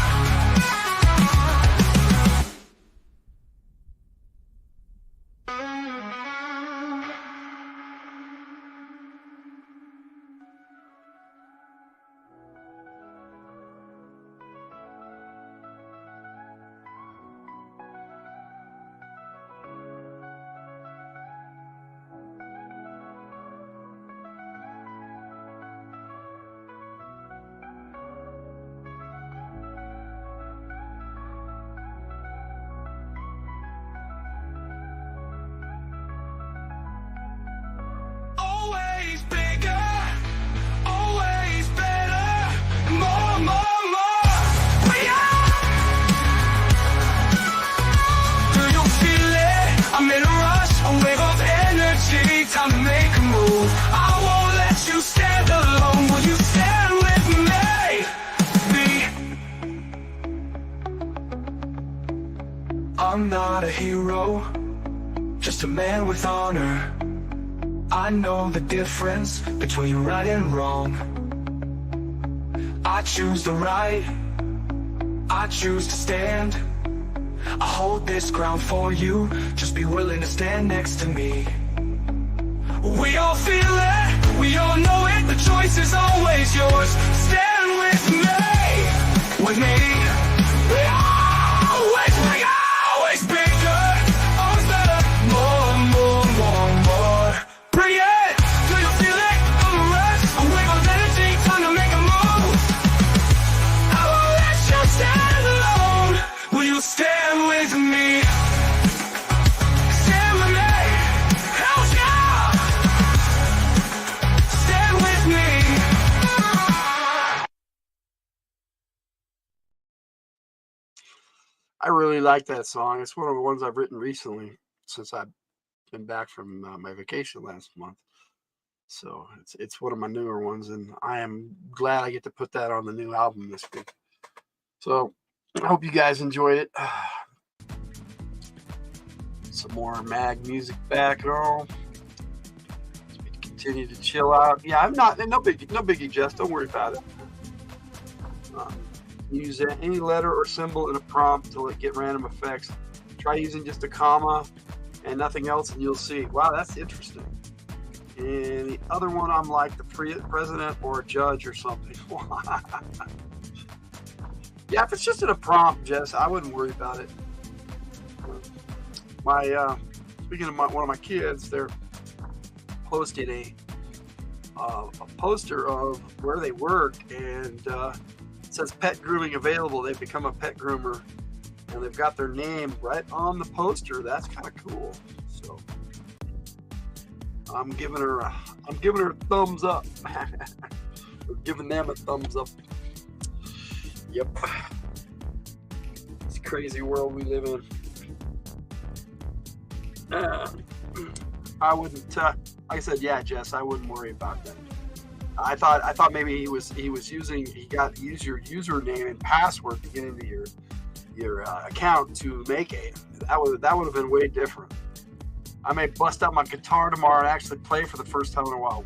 just a man with honor. I know the difference between right and wrong. I choose the right, I choose to stand. I hold this ground for you, just be willing to stand next to me. We all feel it, we all know it, the choice is always yours. Stand with me, with me. We always bring, always bigger, always better, more, more, more, more. Bring it, do you feel it? I'm a rush, a wave of energy, time to make a move. I won't let you stand alone. Will you stand with me? Stand with me, hell yeah. Stand with me. I really like that song. It's one of the ones I've written recently since I've been back from my vacation last month. So it's one of my newer ones, and I am glad I get to put that on the new album this week. So I hope you guys enjoyed it. Some more mag music back on. As we continue to chill out. Yeah, I'm not no biggie, Jess. Don't worry about it. Use any letter or symbol in a prompt to get random effects. Try using just a comma and nothing else, and you'll see. Wow, that's interesting. And the other one, I'm like the president or a judge or something. Yeah, if it's just in a prompt, Jess, I wouldn't worry about it. Speaking of one of my kids, they're posted a poster of where they work, and it says pet grooming available. They've become a pet groomer, and they've got their name right on the poster. That's kind of cool. So I'm giving her a thumbs up. We're giving them a thumbs up. Yep. It's a crazy world we live in. I wouldn't. Like I said, yeah, Jess, I wouldn't worry about that. I thought maybe he got use your username and password to get into your account to make it. That would have been way different. I may bust out my guitar tomorrow and actually play for the first time in a while.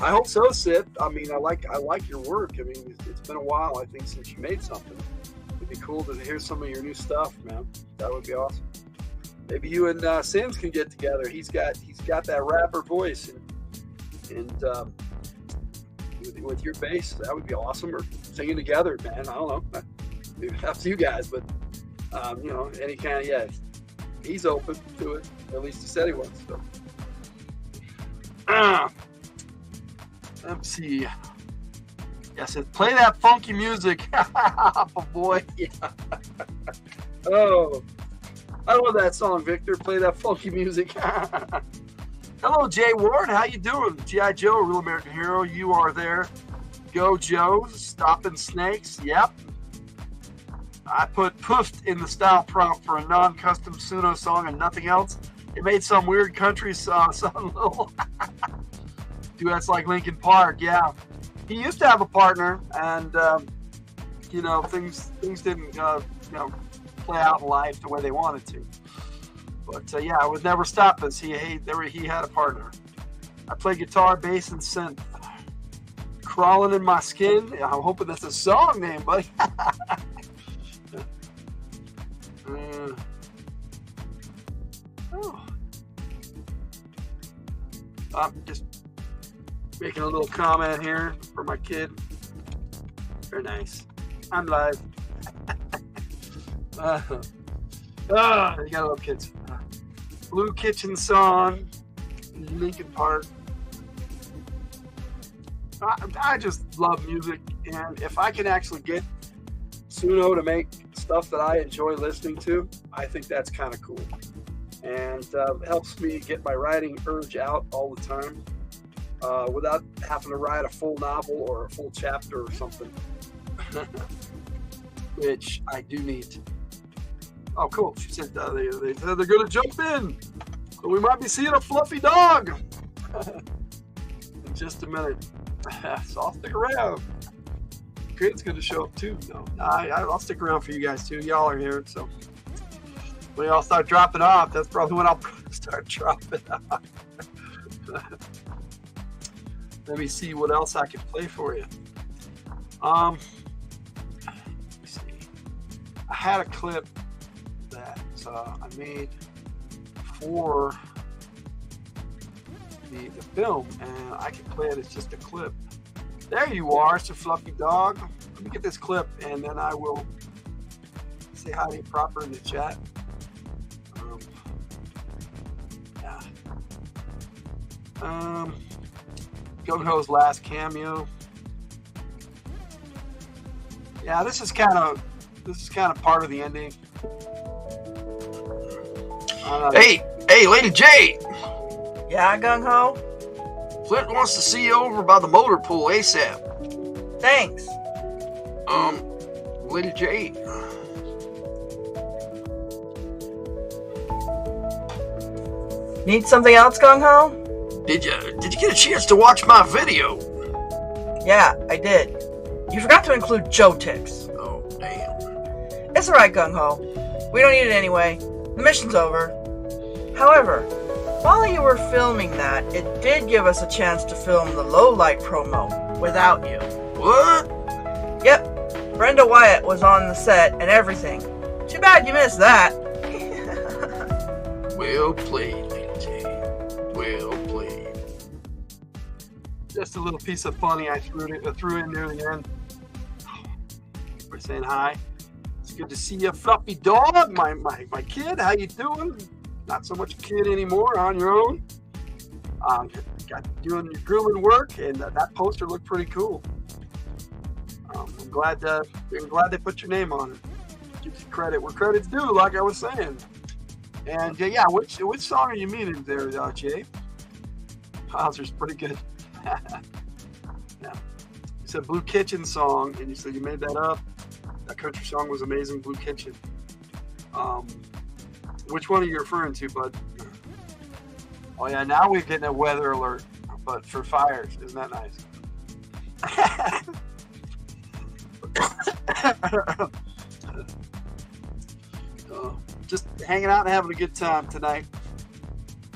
I hope so, Sid. I mean, I like your work. I mean, it's been a while, I think, since you made something. It'd be cool to hear some of your new stuff, man. That would be awesome. Maybe you and Sims can get together. He's got that rapper voice, and with your bass, that would be awesome. Or singing together, man. I don't know. Up to you guys, but any kind of he's open to it. At least he said he was. So. Let's see. Yes, play that funky music. Oh, boy. Yeah. Oh, I love that song, Victor. Play that funky music. Hello, Jay Ward. How you doing? G.I. Joe, Real American Hero. You are there. Go, Joe. Stopping Snakes. Yep. I put poofed in the style prompt for a non-custom Suno song and nothing else. It made some weird country song, some little duets like Linkin Park. Yeah, he used to have a partner, and things didn't play out in life the way they wanted to. But yeah, I would never stop this. He had a partner. I play guitar, bass, and synth. Crawling in my skin. I'm hoping that's a song name, buddy. I'm just making a little comment here for my kid. Very nice. I'm live. You gotta love kids. Blue Kitchen song, Linkin Park. I just love music, and if I can actually get Suno to make stuff that I enjoy listening to, I think that's kind of cool. And it helps me get my writing urge out all the time without having to write a full novel or a full chapter or something, which I do need. Oh, cool. She said they said they're going to jump in. So we might be seeing a fluffy dog in just a minute. So I'll stick around. Kid's going to show up too. No, I'll stick around for you guys too. Y'all are here, so. when y'all start dropping off, that's probably when I'll start dropping off. Let me see what else I can play for you. Let me see. I had a clip that I made for the film, and I can play it as just a clip. There you are, Sir Fluffy Dog. Let me get this clip, and then I will say hi to you proper in the chat. Yeah. Gung-Ho's last cameo. Yeah, this is kind of part of the ending. Hey, Lady J. Yeah, Gung-Ho? Flint wants to see you over by the motor pool ASAP. Thanks. Lady J. Need something else, Gung-Ho? Did you get a chance to watch my video? Yeah, I did. You forgot to include Joe Ticks. Oh, damn. It's alright, Gung-Ho. We don't need it anyway. The mission's over. However, while you were filming that, it did give us a chance to film the low light promo without you. What? Yep. Brenda Wyatt was on the set and everything. Too bad you missed that. Well played, Lady J. Well played. Just a little piece of funny I threw in near the end. We're saying hi. It's good to see you, Fluffy Dog, my kid. How you doing? Not so much a kid anymore, on your own. Got doing your grooming work, and that poster looked pretty cool. I'm glad they put your name on it. Give you credit where credit's due, like I was saying. And yeah, which song are you meaning there, Jay? Hauser's pretty good. Yeah. You said Blue Kitchen song, and you said you made that up. That country song was amazing, Blue Kitchen. Which one are you referring to, bud? Oh yeah, now we're getting a weather alert, but for fires. Isn't that nice? Just hanging out and having a good time tonight.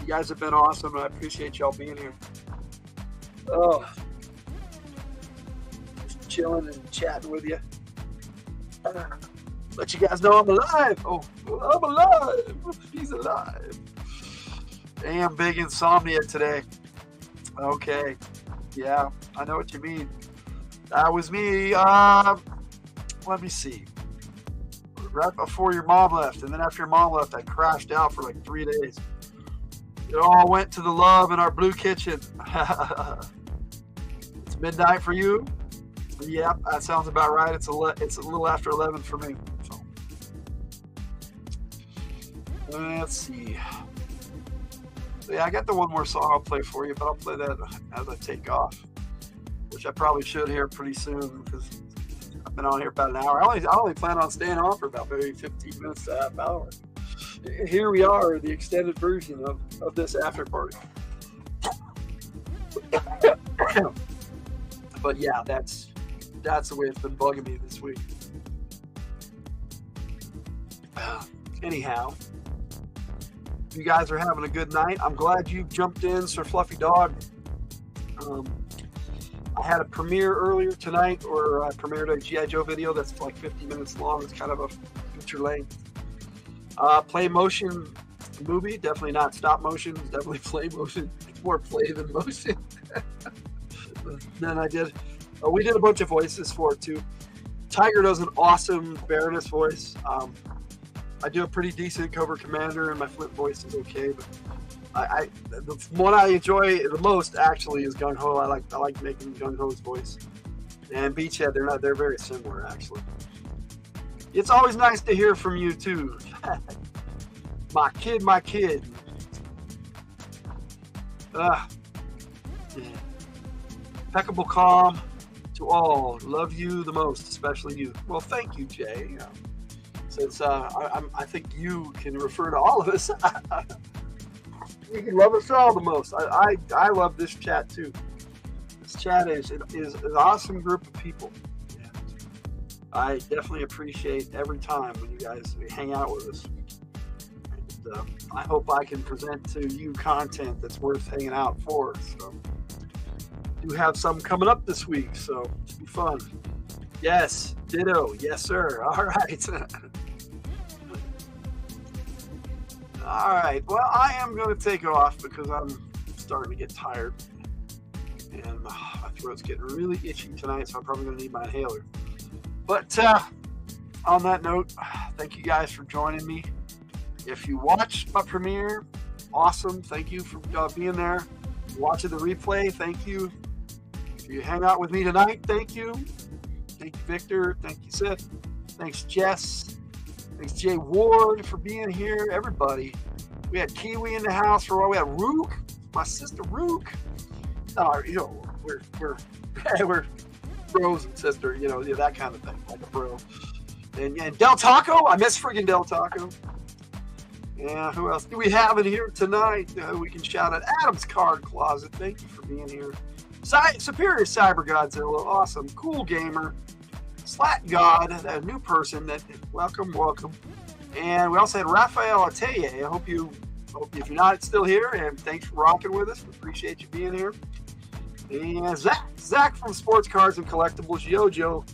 You guys have been awesome, and I appreciate y'all being here. Oh, just chilling and chatting with you. Let you guys know I'm alive. Oh, I'm alive. He's alive. Damn, big insomnia today. Okay. Yeah, I know what you mean. That was me. Let me see. Right before your mom left, and then after your mom left, I crashed out for like 3 days. It all went to the love in our Blue Kitchen. It's midnight for you. Yep, that sounds about right. It's a little after 11 for me. So let's see. So yeah, I got the one more song I'll play for you, but I'll play that as I take off, which I probably should here pretty soon because I've been on here about an hour. I only plan on staying on for about maybe 15 minutes to half an hour. Here we are, the extended version of this after party. But yeah, that's the way it's been bugging me this week. Anyhow, you guys are having a good night. I'm glad you jumped in, Sir Fluffy Dog. I had a premiere earlier tonight, or I premiered a G.I. Joe video that's like 50 minutes long. It's kind of a feature length. Play motion movie, definitely not stop motion. It's definitely play motion. It's more play than motion. Then we did a bunch of voices for it too. Tiger does an awesome Baroness voice. I do a pretty decent Cobra Commander, and my Flint voice is okay. But the one I enjoy the most actually is Gung Ho. I like making Gung Ho's voice. And Beachhead, they're very similar actually. It's always nice to hear from you too. My kid. Yeah. Impeccable calm to all. Love you the most, especially you. Well, thank you, Jay. Since I think you can refer to all of us. You can love us all the most. I love this chat too. This chat is an awesome group of people. And I definitely appreciate every time when you guys hang out with us. I hope I can present to you content that's worth hanging out for. So, do have some coming up this week, so it should be fun. Yes, ditto. Yes, sir. All right. All right. Well, I am going to take off because I'm starting to get tired. And my throat's getting really itchy tonight, so I'm probably going to need my inhaler. But on that note, thank you guys for joining me. If you watched my premiere, awesome. Thank you for being there. Watching the replay, thank you. If you hang out with me tonight, thank you. Thank you, Victor. Thank you, Seth. Thanks, Jess. Thanks, Jay Ward, for being here. Everybody. We had Kiwi in the house for a while. We had Rook, my sister Rook. We're bros and sister, that kind of thing, like a bro. And Del Taco, I miss friggin' Del Taco. Yeah, who else do we have in here tonight? We can shout out Adam's Card Closet. Thank you for being here. Superior Cyber Godzilla, awesome. Cool Gamer. Slat God, a new person. Welcome. And we also had Raphael Ateye. I hope if you're not still here, and thanks for rocking with us. We appreciate you being here. And Zach from Sports Cards and Collectibles. Joe,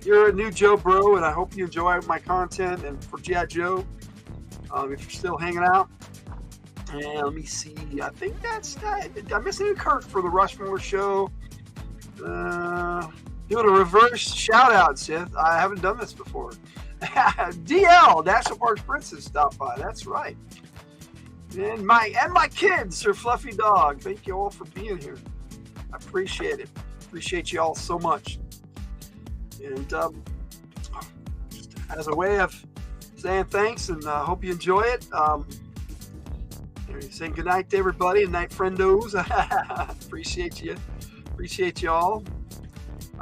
you're a new Joe bro, and I hope you enjoy my content. And for G.I. Joe, if you're still hanging out. And let me see. I think I'm missing Kirk for the Rushmore show. Doing a reverse shout out, Sith. I haven't done this before. DL, National Parks Princess, stopped by. That's right. And my kids, Sir Fluffy Dog. Thank you all for being here. I appreciate it. Appreciate you all so much. And just as a way of saying thanks, and hope you enjoy it. Saying good night to everybody, and night friendos. Appreciate you. Appreciate you all.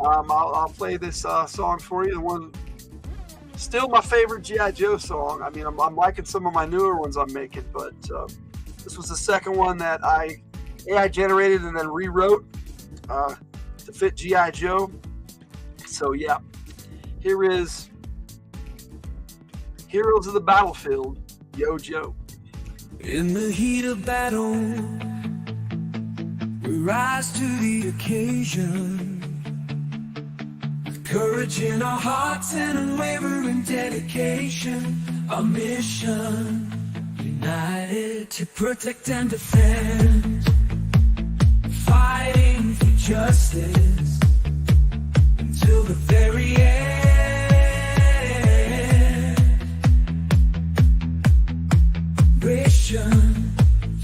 I'll play this song for you. The one, still my favorite G.I. Joe song. I mean, I'm liking some of my newer ones I'm making, but this was the second one that I AI generated and then rewrote to fit G.I. Joe. So yeah, here is Heroes of the Battlefield, Yo Joe. In the heat of battle, we rise to the occasion. With courage in our hearts and unwavering dedication, our mission, united to protect and defend, fighting for justice until the very end.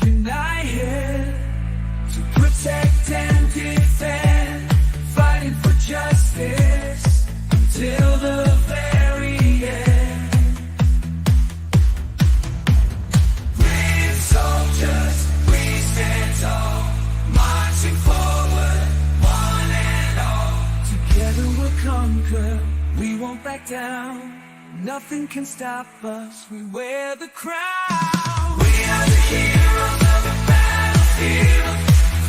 United to protect and defend, fighting for justice until the very end. Brave soldiers, we stand tall, marching forward, one and all. Together we'll conquer, we won't back down. Nothing can stop us, we wear the crown. We are the heroes of the battlefield,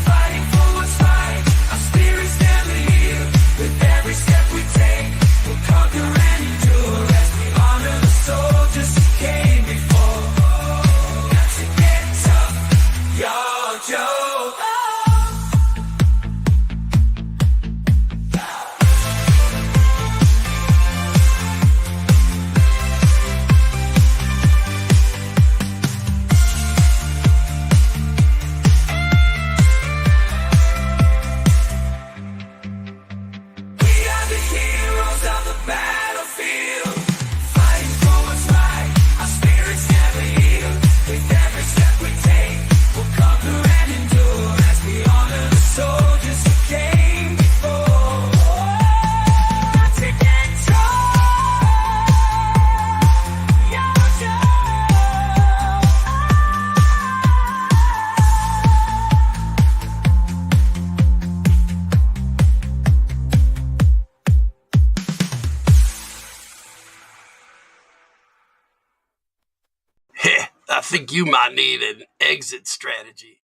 fighting for what's right, our spirits never yield. With every step we take, we'll conquer and endure, as we honor the soldiers who came before. Got to get tough, Yo Joe. I think you might need an exit strategy.